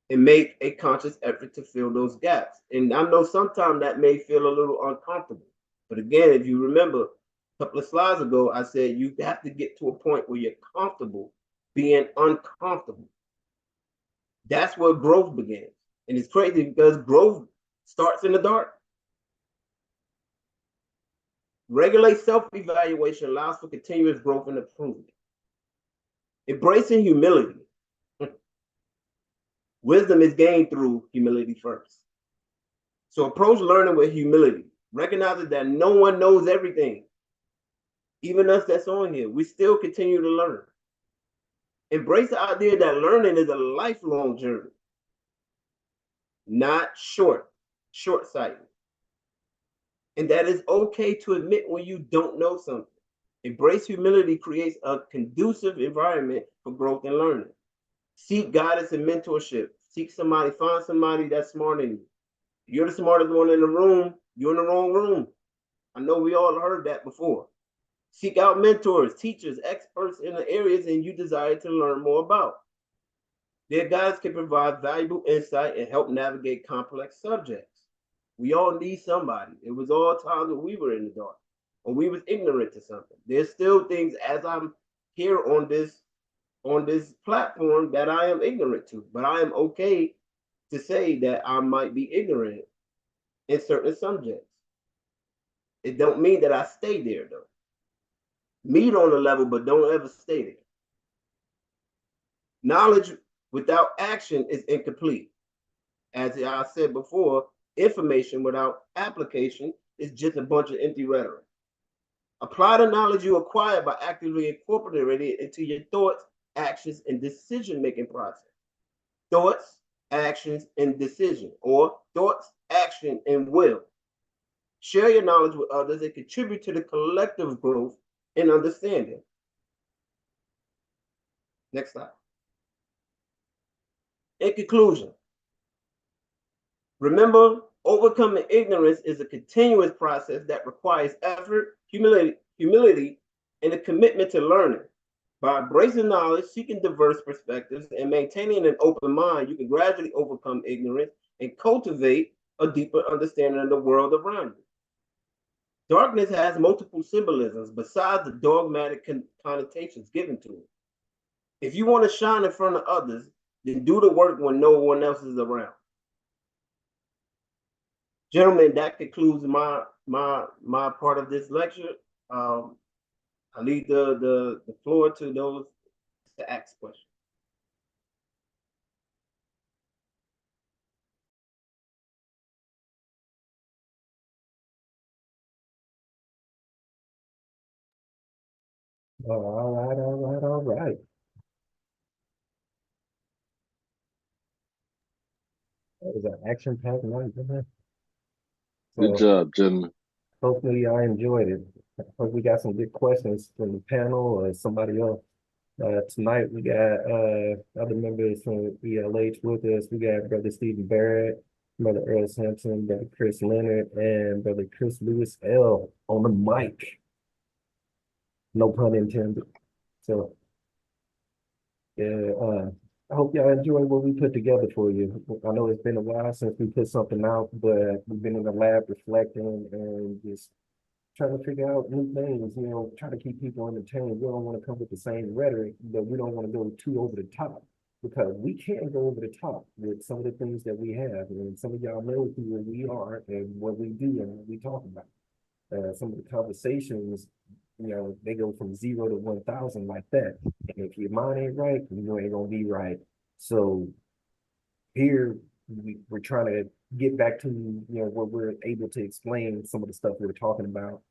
and make a conscious effort to fill those gaps. And I know sometimes that may feel a little uncomfortable. But again, if you remember a couple of slides ago, I said you have to get to a point where you're comfortable being uncomfortable. That's where growth begins. And it's crazy because growth starts in the dark. Regulate self-evaluation allows for continuous growth and improvement. Embracing humility. Wisdom is gained through humility first. So approach learning with humility, recognizing that no one knows everything. Even us that's on here, we still continue to learn. Embrace the idea that learning is a lifelong journey, not short-sighted. And that it's okay to admit when you don't know something. Embrace humility creates a conducive environment for growth and learning. Seek guidance and mentorship. Find somebody that's smarter than you. If you're the smartest one in the room, you're in the wrong room. I know we all heard that before. Seek out mentors, teachers, experts in the areas and you desire to learn more about. Their guides can provide valuable insight and help navigate complex subjects. We all need somebody. It was all times when we were in the dark or we was ignorant to something. There's still things as I'm here on this platform that I am ignorant to, but I am okay to say that I might be ignorant in certain subjects. It don't mean that I stay there though. Meet on the level, but don't ever stay there. Knowledge without action is incomplete. As I said before, information without application is just a bunch of empty rhetoric. Apply the knowledge you acquire by actively incorporating it into your thoughts, actions, and decision-making process. Thoughts, actions, and decision, or thoughts, action, and will. Share your knowledge with others and contribute to the collective growth and understanding. Next slide. In conclusion, remember, overcoming ignorance is a continuous process that requires effort, humility, and a commitment to learning. By embracing knowledge, seeking diverse perspectives, and maintaining an open mind, you can gradually overcome ignorance and cultivate a deeper understanding of the world around you. Darkness has multiple symbolisms besides the dogmatic connotations given to it. If you want to shine in front of others, then do the work when no one else is around. Gentlemen, that concludes my part of this lecture. I leave the floor to those to ask questions. All right. That was an action-packed night, man. Good job, gentlemen. Hopefully I enjoyed it. Hope we got some good questions from the panel or somebody else. Tonight we got other members from ELH with us. We got Brother Stephen Barrett, Brother Earl Sampson, Brother Chris Leonard, and Brother Chris Lewis L on the mic. No pun intended. So yeah, I hope y'all enjoy what we put together for you. I know it's been a while since we put something out, but we've been in the lab reflecting and just trying to figure out new things, trying to keep people entertained. We don't want to come with the same rhetoric, but we don't want to go too over the top because we can go over the top with some of the things that we have. And some of y'all know who we are and what we do and what we talk about. Some of the conversations, they go from 0 to 1,000 like that. And if your mind ain't right, you ain't gonna be right. So here we're trying to get back to where we're able to explain some of the stuff we were talking about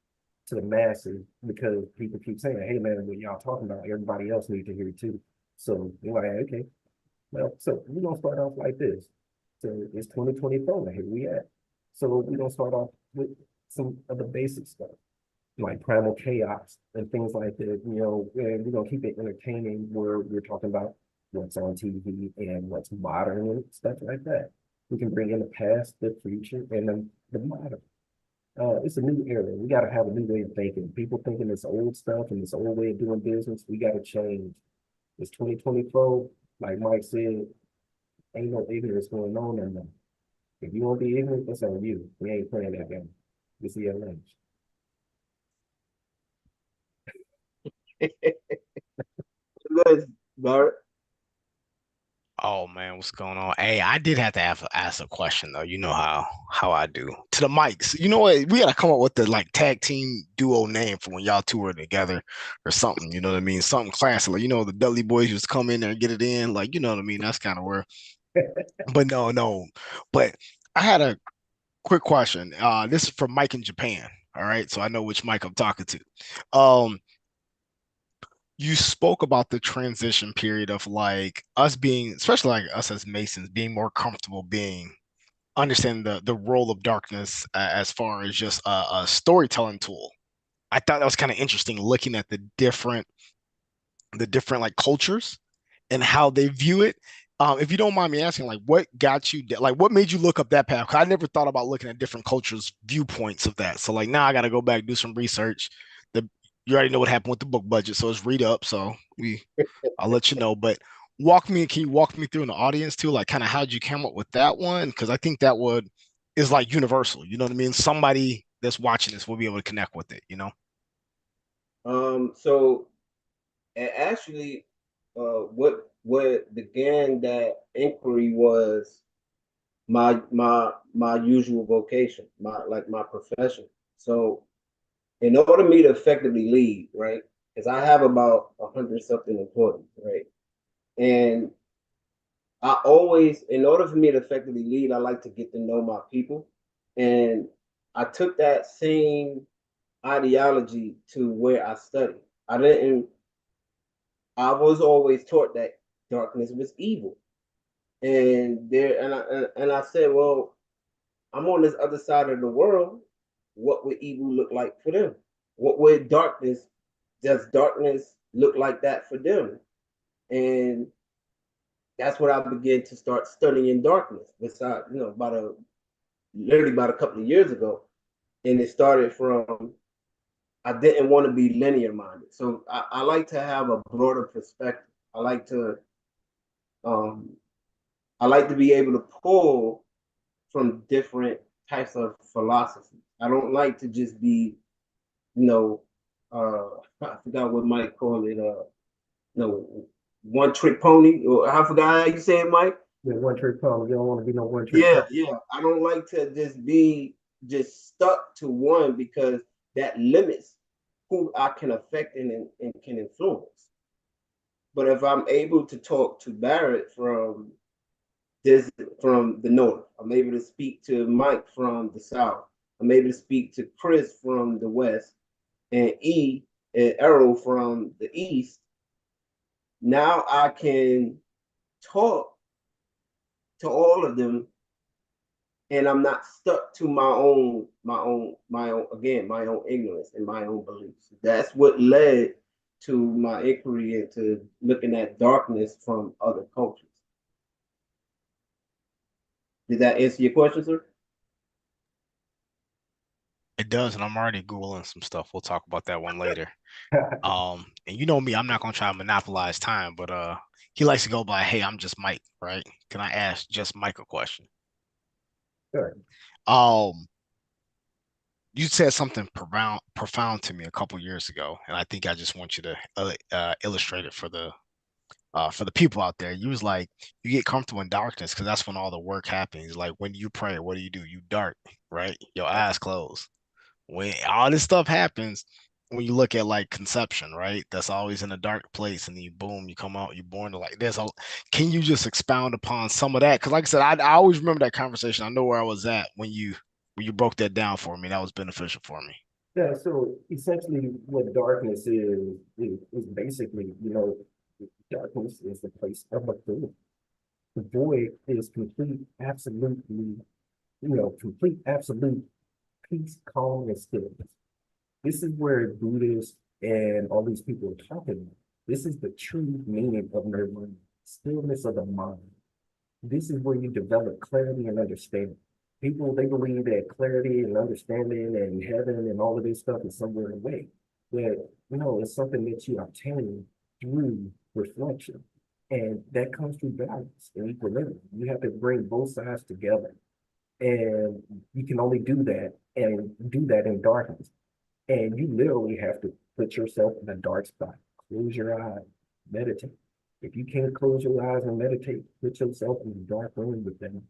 to the masses because people keep saying, "Hey man, what y'all talking about? Everybody else needs to hear it too." So you're like, okay, well, so we're gonna start off like this. So it's 2024, and here we at. So we're gonna start off with some of the basic stuff like primal chaos and things like that, and we're gonna keep it entertaining where we're talking about what's on TV and what's modern and stuff like that. We can bring in the past, the future, and then the modern. It's a new era. We got to have a new way of thinking. People thinking this old stuff and this old way of doing business, we got to change. It's 2024, like Mike said, ain't no ignorance going on in there. If you want to be ignorant, that's on you. We ain't playing that game. We see your lunch. Good, Barrett. Oh man, What's going on? Hey, I did have to ask a question though. You know how I do to the mics. You know what? We gotta come up with the like tag team duo name for when y'all two are together or something. You know what I mean? Something classic. Like, you know, the Dudley Boys just come in there and get it in. Like, you know what I mean? That's kind of where. But no. But I had a quick question. This is from Mike in Japan. All right, so I know which Mike I'm talking to. You spoke about the transition period of like us being, especially like us as Masons, being more comfortable being understanding the role of darkness as far as just a storytelling tool. I thought that was kind of interesting looking at the different like cultures and how they view it. If you don't mind me asking, like, what got you, like, what made you look up that path? Because I never thought about looking at different cultures' viewpoints of that. So, like, now I got to go back do some research. The You already know what happened with the book budget, so it's read up. So I'll let you know. But can you walk me through in the audience too, like, kind of how'd you come up with that one? Because I think that is like universal. You know what I mean? Somebody that's watching this will be able to connect with it. You know? So actually, what began that inquiry was my usual vocation, my profession. So in order for me to effectively lead, right? Because I have about 100 something employees, right? And I always, in order for me to effectively lead, I like to get to know my people. And I took that same ideology to where I study. I was always taught that darkness was evil. And I said, well, I'm on this other side of the world. What would evil look like for them? Does darkness look like that for them? And that's what I began to start studying darkness. Besides, literally about a couple of years ago. And it started from, I didn't want to be linear minded. So I like to have a broader perspective. Um, I like to be able to pull from different types of philosophy. I don't like to just be, you know, I forgot what Mike called it, one trick pony, or I forgot how you say it, Mike. Yeah, one trick pony. You don't want to be no one trick Yeah, pony. yeah. I don't like to just be stuck to one because that limits who I can affect and can influence. But if I'm able to talk to Barrett from the north, I'm able to speak to Mike from the south, I'm able to speak to Chris from the west, and Errol from the east. Now I can talk to all of them, and I'm not stuck to my own ignorance and my own beliefs. That's what led to my inquiry into looking at darkness from other cultures. Did that answer your question, sir? It does, and I'm already Googling some stuff. We'll talk about that one later. And you know me, I'm not gonna try to monopolize time, but he likes to go by, hey, I'm just Mike, right? Can I ask just Mike a question? Sure. You said something profound to me a couple years ago, and I think I just want you to illustrate it for the people out there. You was like, you get comfortable in darkness because that's when all the work happens. Like when you pray, what do? You dark, right? Your eyes closed. When all this stuff happens, when you look at like conception, right? That's always in a dark place, and then you boom, you come out, you're born to like this. Can you just expound upon some of that? Because like I said, I always remember that conversation. I know where I was at when you broke that down for me. That was beneficial for me. Yeah, so essentially what darkness is basically, darkness is the place of a void. The void is complete, absolute peace, calm, and stillness. This is where Buddhists and all these people are talking about. This is the true meaning of nirvana, stillness of the mind. This is where you develop clarity and understanding. People, they believe that clarity and understanding and heaven and all of this stuff is somewhere away. But, it's something that you obtain through reflection. And that comes through balance and equilibrium. You have to bring both sides together. And you can only do that and do that in darkness. And you literally have to put yourself in a dark spot, close your eyes, meditate, If you can't close your eyes and meditate, put yourself in the dark room with the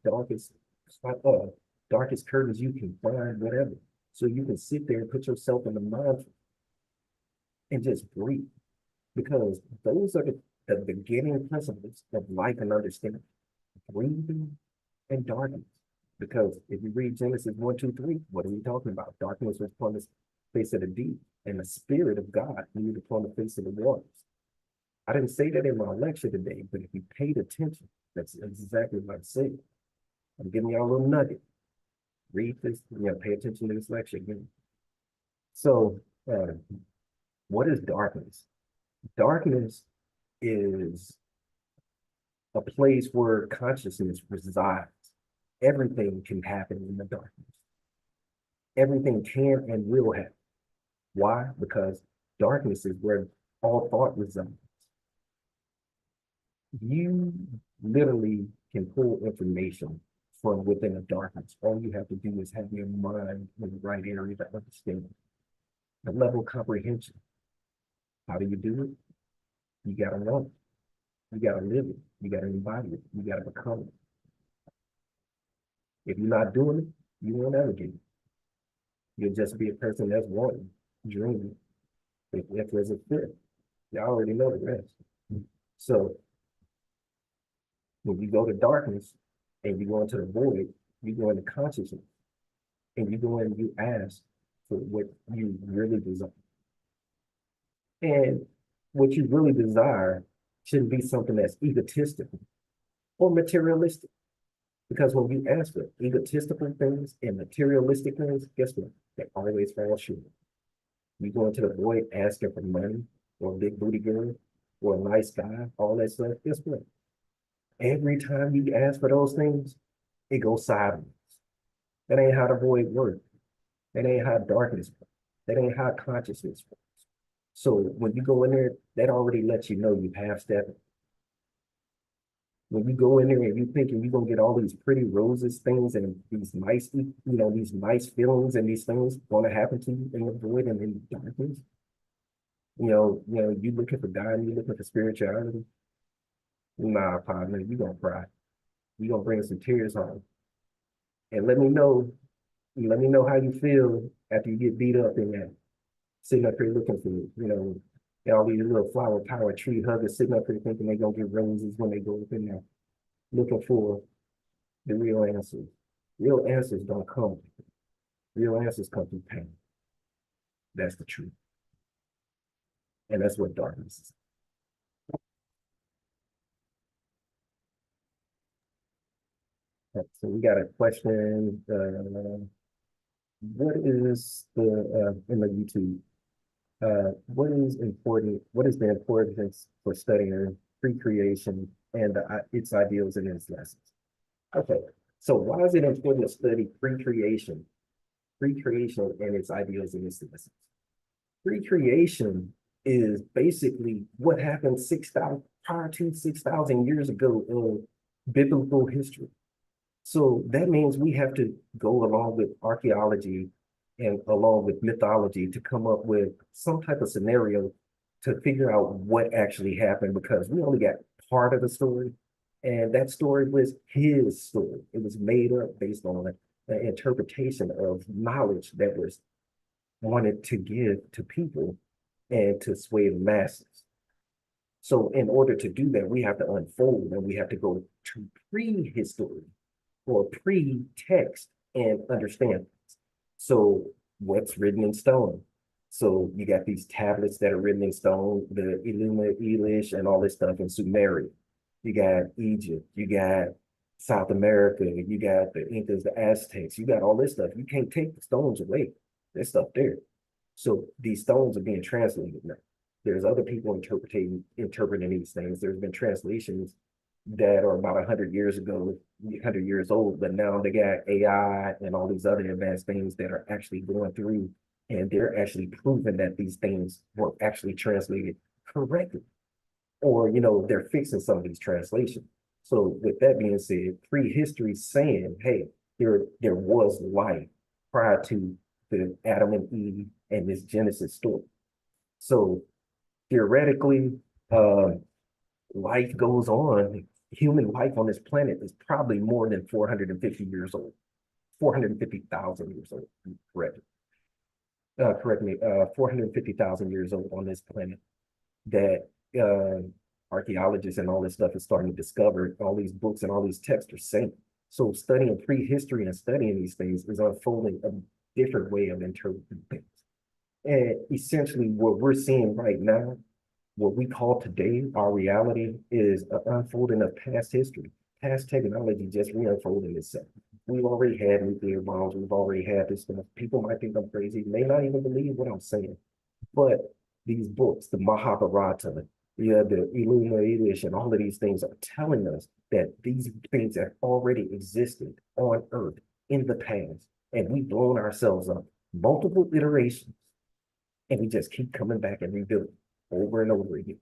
darkest curtains you can find, whatever. So you can sit there and put yourself in the mind and just breathe. Because those are the beginning principles of life and understanding. Breathing and darkness. Because if you read Genesis 1, 2, 3, what are we talking about? Darkness was upon the face of the deep, and the Spirit of God moved upon the face of the waters. I didn't say that in my lecture today, but if you paid attention, that's exactly what I said. I'm giving y'all a little nugget. Read this, pay attention to this lecture again. So, what is darkness? Darkness is a place where consciousness resides. Everything can happen in the darkness. Everything can and will happen. Why? Because darkness is where all thought resides. You literally can pull information from within the darkness. All you have to do is have your mind in the right area to understand it. The level of comprehension. How do you do it? You got to know it. You got to live it. You got to embody it. You got to become it. If you're not doing it, you won't ever get it. You'll just be a person that's wanting, dreaming. If there's a fit, you already know the rest. So when you go to darkness and you go into the void, you go into consciousness and you go and you ask for what you really desire. And what you really desire shouldn't be something that's egotistical or materialistic. Because when you ask for egotistical things and materialistic things, guess what? They always fall short. You go into the void asking for money or a big booty girl or a nice guy, all that stuff, guess what? Every time you ask for those things, it goes sideways. That ain't how the void works. That ain't how darkness works. That ain't how consciousness works. So when you go in there, that already lets you know you half-stepping. When you go in there and you thinking you're gonna get all these pretty roses things and these nice, these nice feelings and these things gonna happen to you in the void and in the darkness. You looking for God, you looking for spirituality. Nah, partner, you gonna cry. You gonna bring some tears home. And let me know how you feel after you get beat up in that, sitting up here looking for, all these little flower power tree huggers sitting up here thinking they're gonna get roses when they go up in there, looking for the real answers. Real answers don't come. Real answers come through pain. That's the truth. And that's what darkness is. So we got a question. What is in the YouTube? What is the importance for studying pre-creation and its ideals and its lessons? Okay, so why is it important to study pre-creation and its ideals and its lessons? Pre-creation is basically what happened prior to 6,000 years ago in biblical history. So that means we have to go along with archaeology and along with mythology to come up with some type of scenario to figure out what actually happened, because we only got part of the story. And that story was his story. It was made up based on an interpretation of knowledge that was wanted to give to people and to sway the masses. So in order to do that, we have to unfold and we have to go to prehistory or pre-text and understand. So what's written in stone? So you got these tablets that are written in stone, the Enuma Elish and all this stuff in Sumeria. You got Egypt, you got South America, you got the Incas, the Aztecs, you got all this stuff. You can't take the stones away. There's stuff there. So these stones are being translated now. There's other people interpreting these things. There's been translations that are about 100 years ago, 100 years old, but now they got AI and all these other advanced things that are actually going through, and they're actually proving that these things were actually translated correctly, or they're fixing some of these translations. So with that being said, prehistory saying, hey, there was life prior to the Adam and Eve and this Genesis story. So theoretically, life goes on. Human life on this planet is probably more than 450 years old, 450,000 years old. Correct. Correct me. 450,000 years old on this planet. That archaeologists and all this stuff is starting to discover. All these books and all these texts are saying. So studying prehistory and studying these things is unfolding a different way of interpreting things. And essentially, what we're seeing right now, what we call today our reality, is an unfolding of past history. Past technology just re-unfolding itself. We've already had nuclear bombs. We've already had this stuff. People might think I'm crazy, may not even believe what I'm saying. But these books, the Mahabharata, the Illuminated, and all of these things are telling us that these things have already existed on Earth in the past. And we've blown ourselves up multiple iterations. And we just keep coming back and rebuilding over and over again.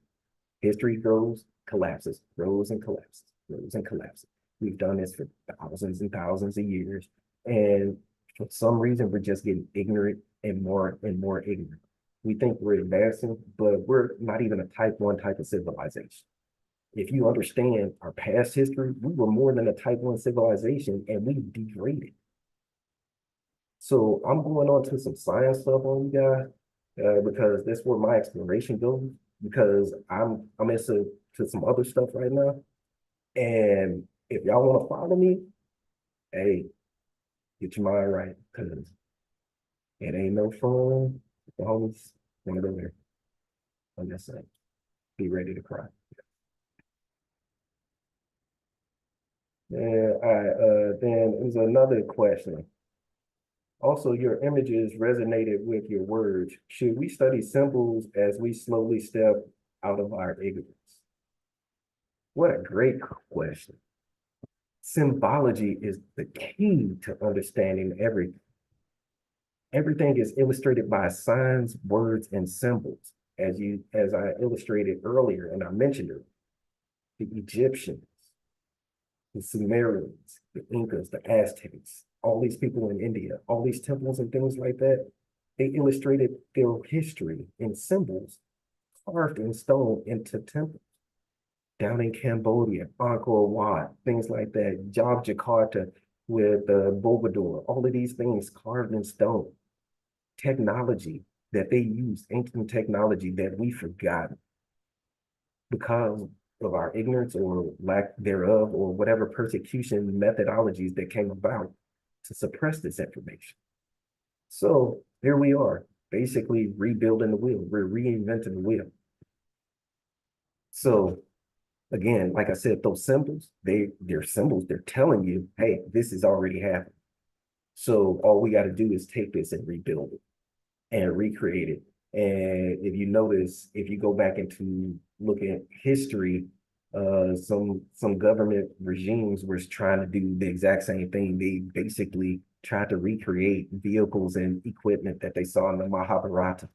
History grows, collapses, grows and collapses, grows and collapses. We've done this for thousands and thousands of years. And for some reason, we're just getting ignorant and more ignorant. We think we're advancing, but we're not even a type 1 type of civilization. If you understand our past history, we were more than a type 1 civilization, and we degraded. So I'm going on to some science stuff on you guys. Because that's where my exploration goes. Because I'm into some other stuff right now, and if y'all want to follow me, hey, get your mind right, because it ain't no fun. The homies wanna go there. I'm just saying, be ready to cry. Yeah, all right. Then there's another question. Also, your images resonated with your words. Should we study symbols as we slowly step out of our ignorance? What a great question. Symbology is the key to understanding everything. Everything is illustrated by signs, words, and symbols. As I illustrated earlier, and I mentioned it, the Egyptians, the Sumerians, the Incas, the Aztecs, all these people in India, all these temples and things like that, they illustrated their history in symbols carved in stone into temples. Down in Cambodia, Angkor Wat, things like that, Jakarta with Bobador, all of these things carved in stone. Technology that they used, ancient technology that we forgot because of our ignorance or lack thereof, or whatever persecution methodologies that came about to suppress this information. So here we are, basically rebuilding the wheel. We're reinventing the wheel. So again, like I said, those symbols, they're symbols. They're telling you, hey, this is already happening. So all we got to do is take this and rebuild it and recreate it. And if you notice, if you go back into look at history, some government regimes were trying to do the exact same thing. They basically tried to recreate vehicles and equipment that they saw in the Mahabharata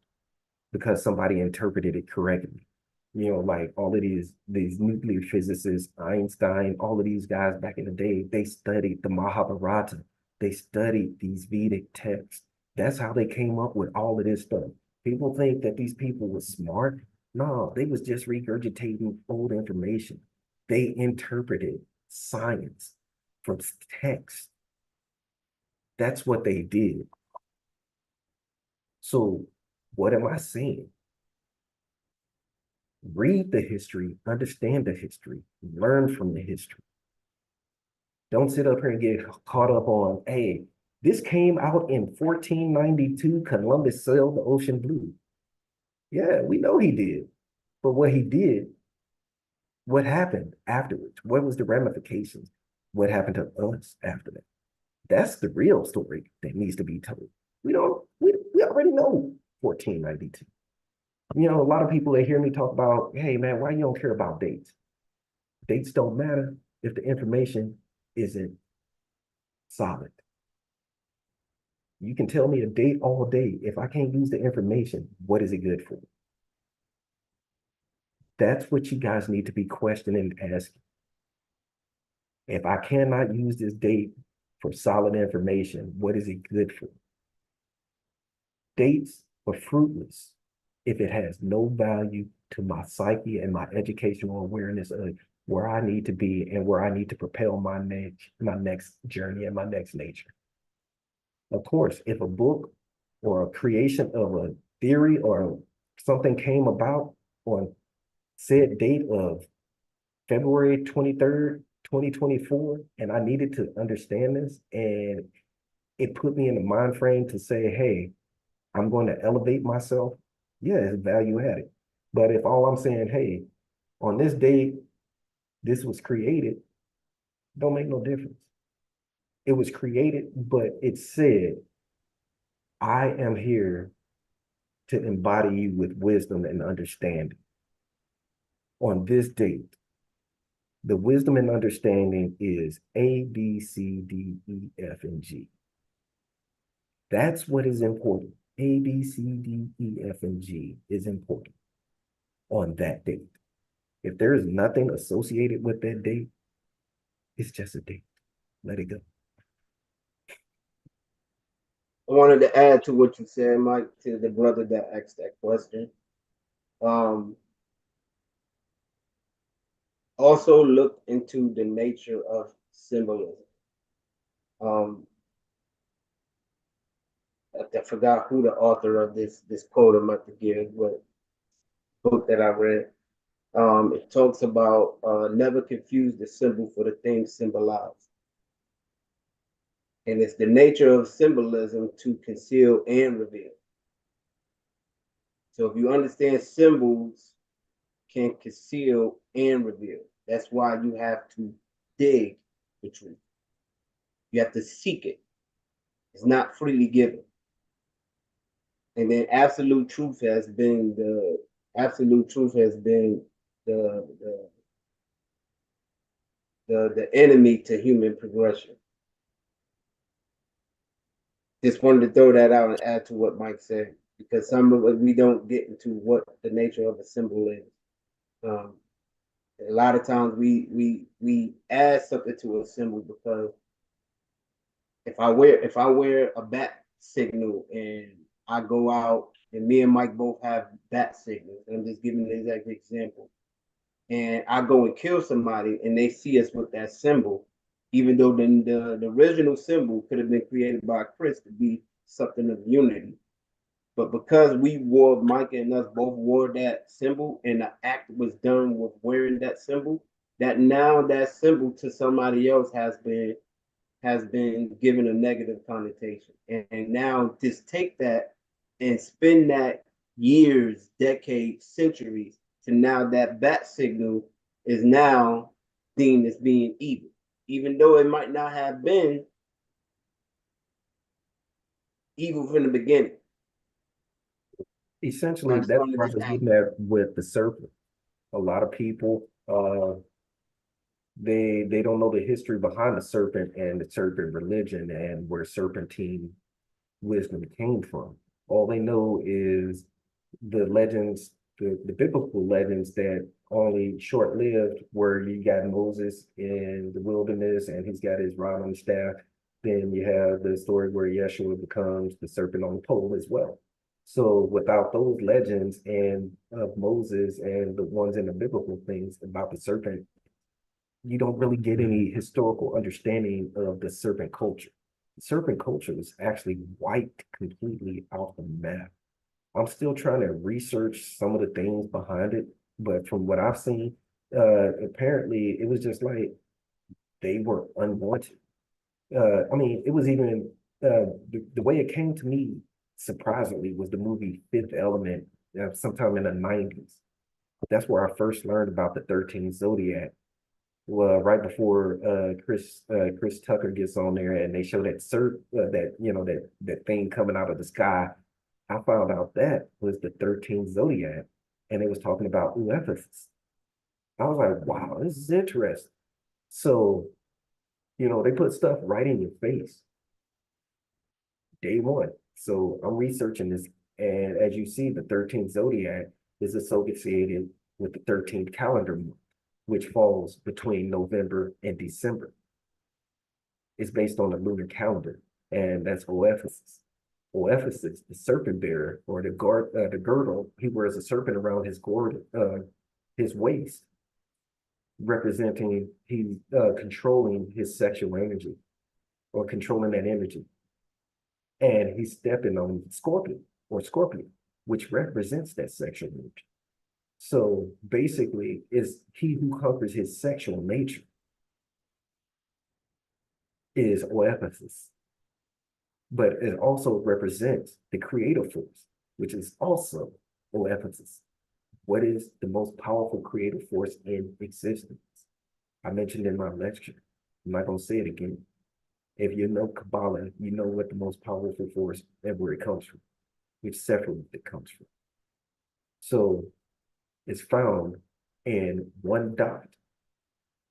because somebody interpreted it correctly. You know, like all of these nuclear physicists, Einstein, all of these guys back in the day, they studied the Mahabharata. They studied these Vedic texts. That's how they came up with all of this stuff. People think that these people were smart. No, they was just regurgitating old information. They interpreted science from text. That's what they did. So what am I saying? Read the history, understand the history, learn from the history. Don't sit up here and get caught up on, hey, this came out in 1492, Columbus sailed the ocean blue. Yeah, we know he did. But what he did, what happened afterwards? What was the ramifications? What happened to us after that? That's the real story that needs to be told. We already know 1492. You know, a lot of people that hear me talk about, hey man, why you don't care about dates? Dates don't matter if the information isn't solid. You can tell me a date all day. If I can't use the information, what is it good for? That's what you guys need to be questioning and asking. If I cannot use this date for solid information, what is it good for? Dates are fruitless. if it has no value to my psyche and my educational awareness of where I need to be and where I need to propel my next journey and my next nature. Of course, if a book or a creation of a theory or something came about on said date of February 23rd, 2024, and I needed to understand this, and it put me in the mind frame to say, hey, I'm going to elevate myself, yeah, it's value added. But if all I'm saying, hey, on this date, this was created, don't make no difference. It was created, but it said, I am here to embody you with wisdom and understanding. On this date, the wisdom and understanding is A, B, C, D, E, F, and G. That's what is important. A, B, C, D, E, F, and G is important on that date. If there is nothing associated with that date, it's just a date. Let it go. I wanted to add to what you said, Mike, to the brother that asked that question. Also look into the nature of symbolism. I forgot who the author of this quote I'm about to give, but book that I read. It talks about never confuse the symbol for the thing symbolized. And it's the nature of symbolism to conceal and reveal. So if you understand symbols can conceal and reveal, that's why you have to dig the truth. You have to seek it. It's not freely given. And then absolute truth has been the enemy to human progression. Just wanted to throw that out and add to what Mike said, because some of us, we don't get into what the nature of a symbol is. A lot of times we add something to a symbol because if I wear a bat signal and I go out and me and Mike both have bat signals, and I'm just giving an exact example, and I go and kill somebody and they see us with that symbol, even though the original symbol could have been created by Chris to be something of unity. But because Mike and us both wore that symbol and the act was done with wearing that symbol, that now that symbol to somebody else has been given a negative connotation. And now just take that and spend that years, decades, centuries to now that bat signal is now deemed as being evil, even though it might not have been evil from the beginning. Essentially, that's what I was getting at with the serpent. A lot of people, they don't know the history behind the serpent and the serpent religion and where serpentine wisdom came from. All they know is the legends, the biblical legends that only short-lived, where you got Moses in the wilderness and he's got his rod on the staff. Then you have the story where Yeshua becomes the serpent on the pole as well. So without those legends and of Moses and the ones in the biblical things about the serpent, you don't really get any historical understanding of the serpent culture. The serpent culture was actually wiped completely off the map. I'm still trying to research some of the things behind it, but from what I've seen, apparently it was just like they were unwanted. I mean, it was even the way it came to me, surprisingly, was the movie Fifth Element, sometime in the 90s. That's where I first learned about the 13th Zodiac. Well, right before Chris Tucker gets on there and they show that that thing coming out of the sky, I found out that was the 13th Zodiac, and it was talking about Ephesus. I was like, wow, this is interesting. So, they put stuff right in your face. Day one. So I'm researching this, and as you see, the 13th Zodiac is associated with the 13th calendar month, which falls between November and December. It's based on the lunar calendar, and that's Ephesus. or Ephesus, the serpent bearer, or the girdle. He wears a serpent around his waist, representing he's controlling his sexual energy or controlling that energy. And he's stepping on Scorpion, which represents that sexual energy. So basically, is he who conquers his sexual nature is Oephasis. But it also represents the creative force, which is also Oephasis. What is the most powerful creative force in existence? I mentioned in my lecture. I'm not going to say it again. If you know Kabbalah, you know what the most powerful force and where it comes from, which separately it comes from. So it's found in one dot,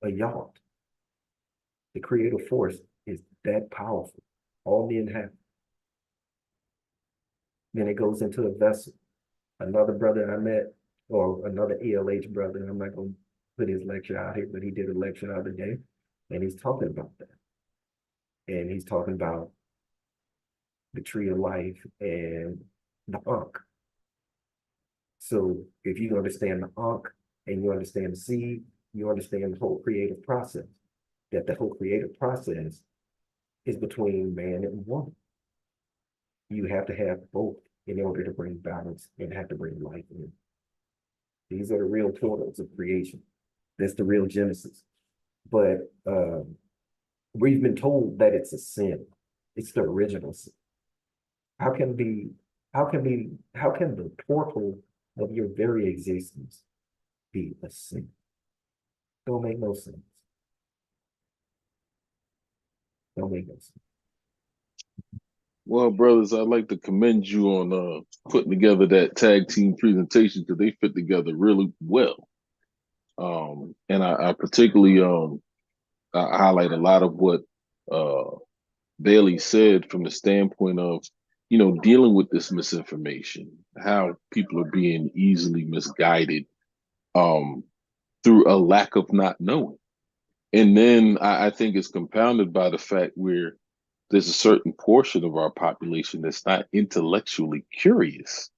a yacht. The creative force is that powerful. All men have. Then it goes into a vessel. Another brother I met, or another ELH brother, I'm not going to put his lecture out here, but he did a lecture the other day, and he's talking about that. And he's talking about the tree of life and the Ankh. So if you understand the Ankh and you understand the seed, you understand the whole creative process, that the whole creative process is between man and woman. You have to have both in order to bring balance and have to bring life in. These are the real portals of creation. That's the real Genesis. But we've been told that it's a sin. It's the original sin. How can the portal of your very existence be a sin? Don't make no sense. Don't make no sense. Well, brothers, I'd like to commend you on putting together that tag team presentation because they fit together really well. And I particularly I highlight a lot of what Bailey said from the standpoint of, dealing with this misinformation, how people are being easily misguided through a lack of not knowing. And then I think it's compounded by the fact where there's a certain portion of our population that's not intellectually curious.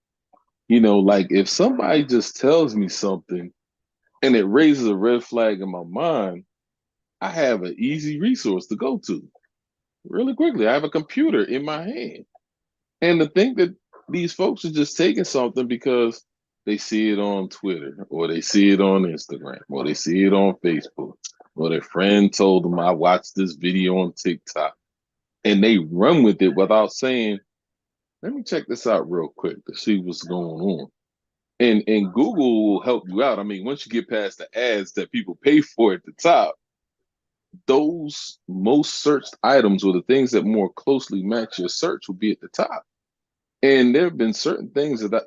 Like if somebody just tells me something and it raises a red flag in my mind, I have an easy resource to go to really quickly. I have a computer in my hand. And to think that these folks are just taking something because they see it on Twitter or they see it on Instagram or they see it on Facebook or their friend told them I watched this video on TikTok and they run with it without saying, let me check this out real quick to see what's going on. And Google will help you out. I mean, once you get past the ads that people pay for at the top, those most searched items or the things that more closely match your search will be at the top. And there have been certain things that,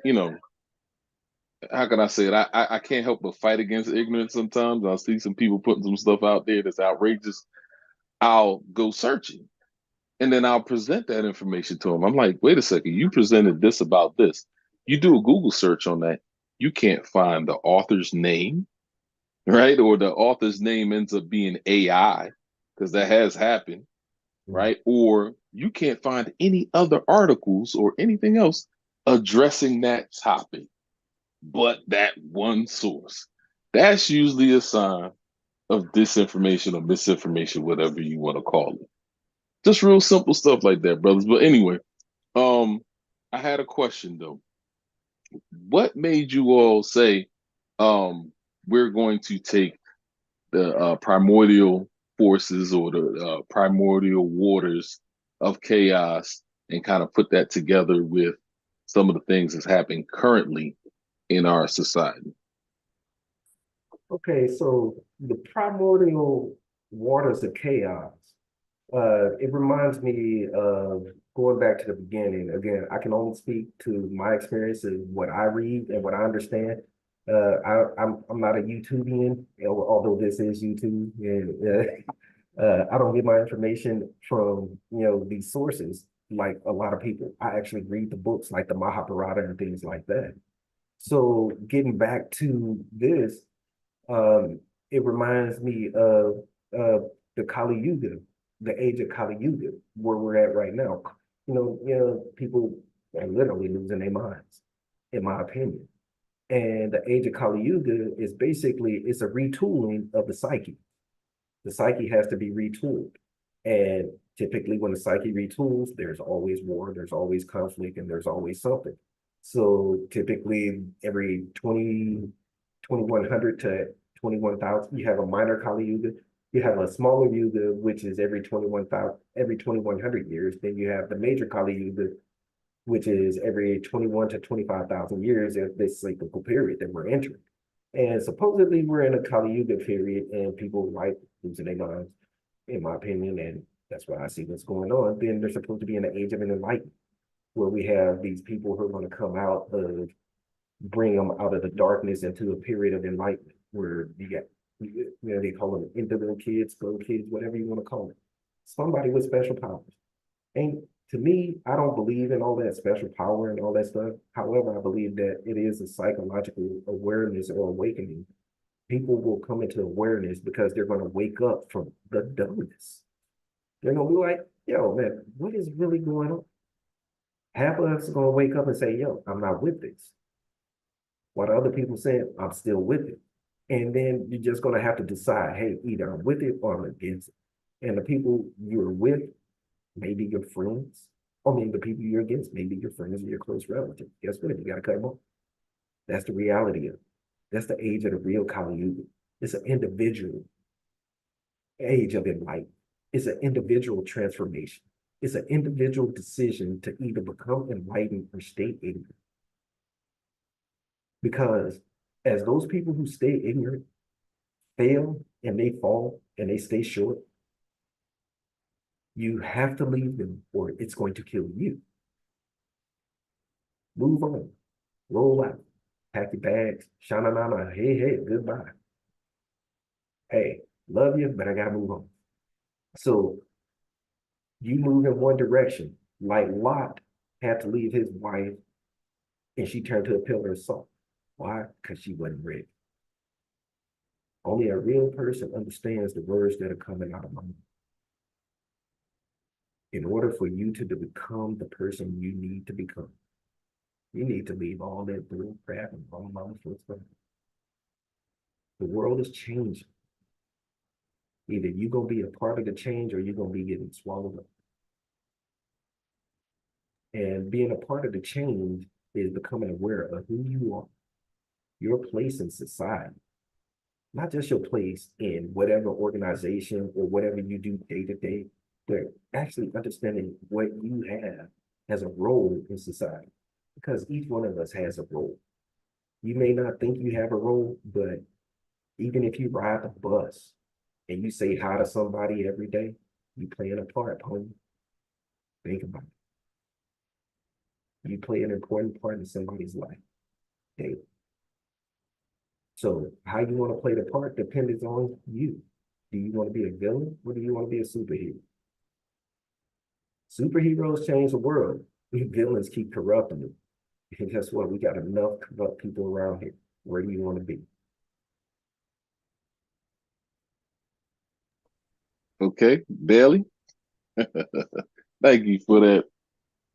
how can I say it? I can't help but fight against ignorance sometimes. I'll see some people putting some stuff out there that's outrageous. I'll go searching and then I'll present that information to them. I'm like, wait a second, you presented this about this. You do a Google search on that, you can't find the author's name, right? Or the author's name ends up being AI, because that has happened, right? Or you can't find any other articles or anything else addressing that topic, but that one source. That's usually a sign of disinformation or misinformation, whatever you want to call it. Just real simple stuff like that, brothers. But anyway, I had a question though. What made you all say we're going to take the primordial forces or the primordial waters of chaos and kind of put that together with some of the things that's happening currently in our society? Okay, so the primordial waters of chaos, it reminds me of going back to the beginning. Again, I can only speak to my experiences, what I read and what I understand. I'm not a YouTubian, although this is YouTube, and I don't get my information from these sources like a lot of people. I actually read the books like the Mahabharata and things like that. So getting back to this, it reminds me of the Kali Yuga, the age of Kali Yuga, where we're at right now. people are literally losing their minds, in my opinion. And the age of Kali Yuga is basically, it's a retooling of the psyche. The psyche has to be retooled. And typically when the psyche retools, there's always war, there's always conflict, and there's always something. So typically every 2100 to 21,000, you have a minor Kali Yuga. You have a smaller Yuga, which is every 2100 years. Then you have the major Kali Yuga, which is every 21 to 25,000 years of this cyclical period that we're entering. And supposedly we're in a Kali Yuga period and people like losing their minds, in my opinion, and that's why I see what's going on. Then they're supposed to be in the age of an enlightenment, where we have these people who are going to come out of, bring them out of the darkness into a period of enlightenment, where you get, they call them individual kids, little kids, whatever you want to call it. Somebody with special powers. And to me, I don't believe in all that special power and all that stuff. However, I believe that it is a psychological awareness or awakening. People will come into awareness because they're going to wake up from the dumbness. They're going to be like, yo, man, what is really going on? Half of us are going to wake up and say, yo, I'm not with this. While the other people saying, I'm still with it. And then you're just going to have to decide, hey, either I'm with it or I'm against it. And the people you're with, maybe your friends, or maybe the people you're against, maybe your friends or your close relatives. Guess what? You got to cut them off. That's the reality of it. That's the age of the real Kali Yuga. It's an individual age of enlightenment. It's an individual transformation. It's an individual decision to either become enlightened or stay ignorant. Because as those people who stay ignorant fail and they fall and they stay short, you have to leave them or it's going to kill you. Move on, roll out, pack your bags, shana, hey, goodbye. Hey, love you, but I gotta move on. So you move in one direction, like Lot had to leave his wife and she turned to a pillar of salt. Why? Because she wasn't ready. Only a real person understands the words that are coming out of my mouth. In order for you to become the person you need to become, you need to leave all that bull crap and all my foot stuff. The world is changing. Either you're going to be a part of the change or you're going to be getting swallowed up. And being a part of the change is becoming aware of who you are, your place in society, not just your place in whatever organization or whatever you do day to day, but actually understanding what you have as a role in society, because each one of us has a role. You may not think you have a role, but even if you ride the bus and you say hi to somebody every day, you playing a part, homie. Think about it. You play an important part in somebody's life daily. So how you want to play the part depends on you. Do you want to be a villain or do you want to be a superhero? Superheroes change the world. We villains keep corrupting it. And guess what? We got enough corrupt people around here. Where do you want to be? Okay, Bailey. Thank you for that,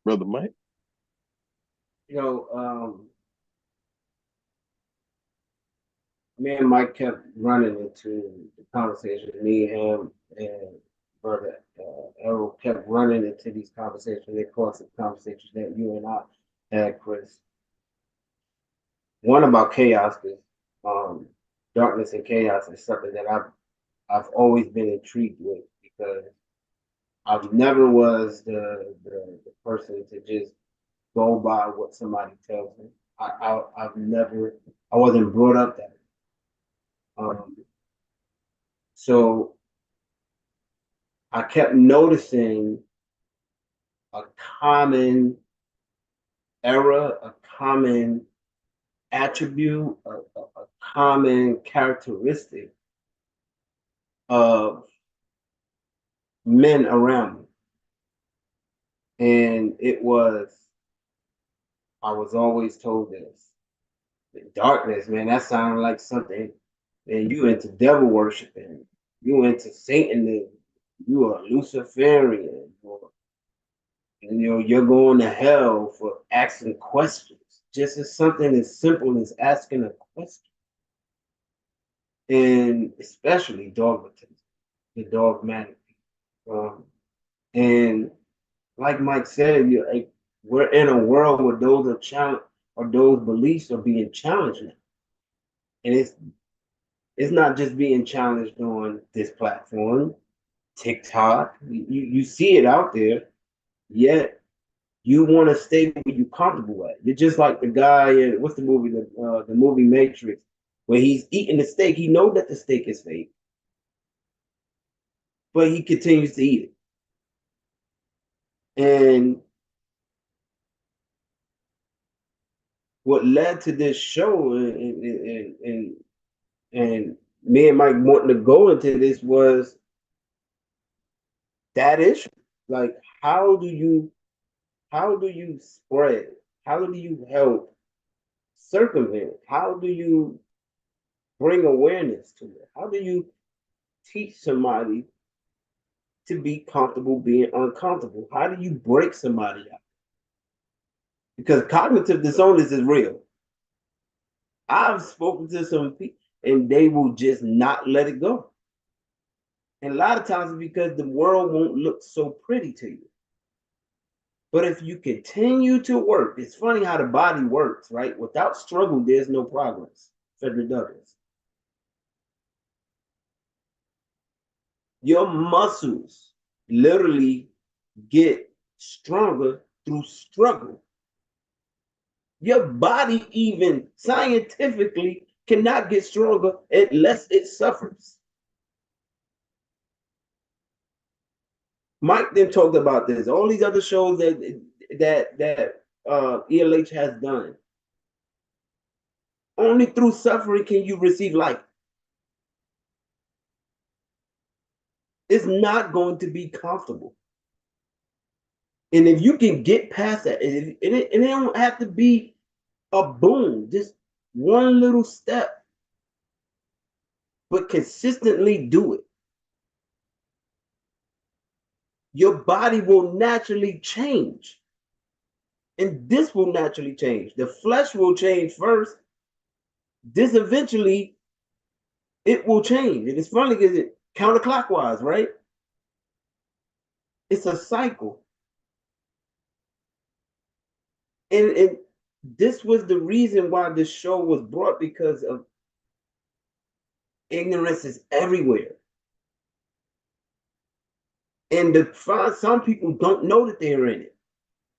Brother Mike. Me and Mike kept running into the conversation. Me, him, and Brother Errol kept running into these conversations. They caused some conversations that you and I had, Chris. One about chaos, because darkness and chaos is something that I've always been intrigued with, because I've never was the person to just go by what somebody tells me. I wasn't brought up that way. So I kept noticing a common error, a common attribute, a common characteristic of men around me. And I was always told this. The darkness, man, that sounded like something, man, you into devil worshiping, you into Satanism, you are Luciferian, or You know, you're going to hell for asking questions. Just as something as simple as asking a question. And especially dogmatism, the dogmatic. And like Mike said, we're in a world where those are challenged, or those beliefs are being challenged now. And it's not just being challenged on this platform, TikTok. You see it out there, yet you want to stay where you're comfortable at. You're just like the guy in what's the movie, the movie Matrix, where he's eating the steak. He knows that the steak is fake, but he continues to eat it. And what led to this show and me and Mike wanting to go into this was that issue. Like, how do you spread? How do you help circumvent? How do you bring awareness to it? How do you teach somebody to be comfortable being uncomfortable? How do you break somebody out? Because cognitive dissonance is real. I've spoken to some people and they will just not let it go. And a lot of times it's because the world won't look so pretty to you. But if you continue to work, it's funny how the body works, right? Without struggle, there's no progress. Frederick Douglass. Your muscles literally get stronger through struggle. Your body, even scientifically, cannot get stronger unless it suffers. Mike then talked about this. All these other shows that ELH has done. Only through suffering can you receive life. It's not going to be comfortable. And if you can get past that, and it don't have to be a boom, just one little step, but consistently do it, your body will naturally change. And this will naturally change. The flesh will change first. This eventually, it will change. And it's funny because it's counterclockwise, right? It's a cycle. And this was the reason why this show was brought, because of ignorance is everywhere. And some people don't know that they're in it.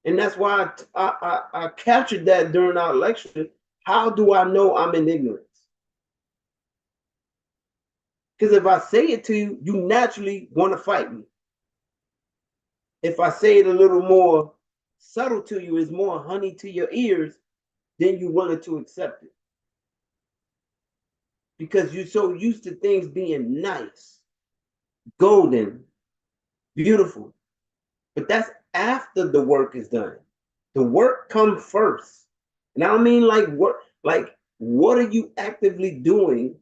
And that's why I captured that during our lecture. How do I know I'm in ignorance? Because if I say it to you, you naturally want to fight me. If I say it a little more subtle to you, is more honey to your ears, then you wanted to accept it. Because you're so used to things being nice, golden, beautiful. But that's after the work is done. The work comes first. And I don't mean like work, like what are you actively doing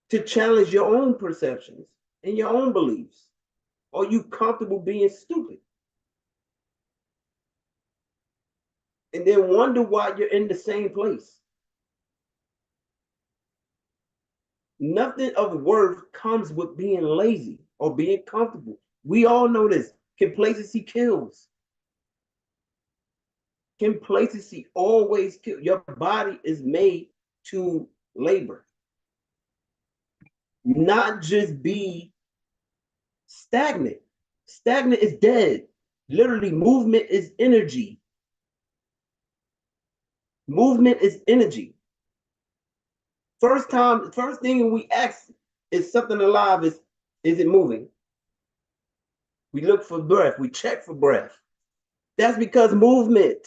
to challenge your own perceptions and your own beliefs? Are you comfortable being stupid? And then wonder why you're in the same place. Nothing of worth comes with being lazy or being comfortable. We all know this. Complacency kills. Complacency always kills. Your body is made to labor, not just be stagnant. Stagnant is dead. Literally, movement is energy. Movement is energy. First thing we ask is something alive, is it moving? We look for breath. We check for breath. That's because movement.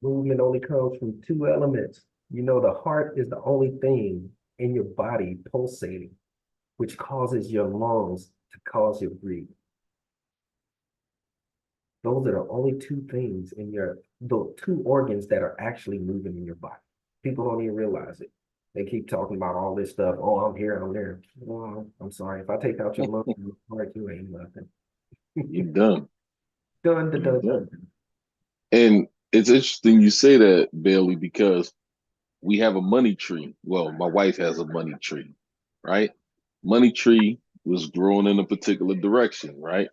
Movement only comes from two elements. You know, the heart is the only thing in your body pulsating, which causes your lungs to cause you to breathe. Those are the only two things in the two organs that are actually moving in your body. People don't even realize it. They keep talking about all this stuff. Oh, I'm here, I'm there. Well, I'm sorry. If I take out your lungs and your heart, you ain't nothing. You're done. Done, You're done, done. done. And it's interesting you say that, Bailey, because we have a money tree. Well, my wife has a money tree, right? Money tree was growing in a particular direction, right?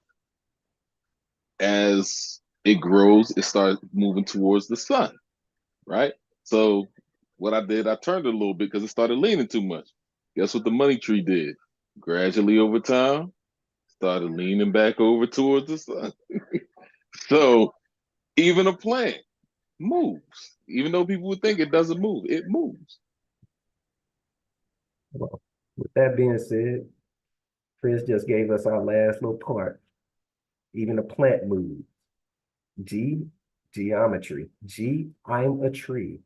As it grows, it starts moving towards the sun, right? So what I did, I turned it a little bit because it started leaning too much. Guess what the money tree did? Gradually over time, started leaning back over towards the sun. So even a plant moves. Even though people would think it doesn't move, it moves. Well, with that being said, Chris just gave us our last little part. Even a plant moves. G, geometry. G, I'm a tree.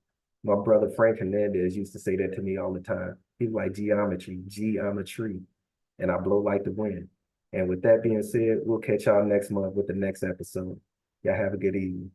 My brother Frank Hernandez used to say that to me all the time. He's like, geometry, G, I'm a tree. And I blow like the wind. And with that being said, we'll catch y'all next month with the next episode. Y'all have a good evening.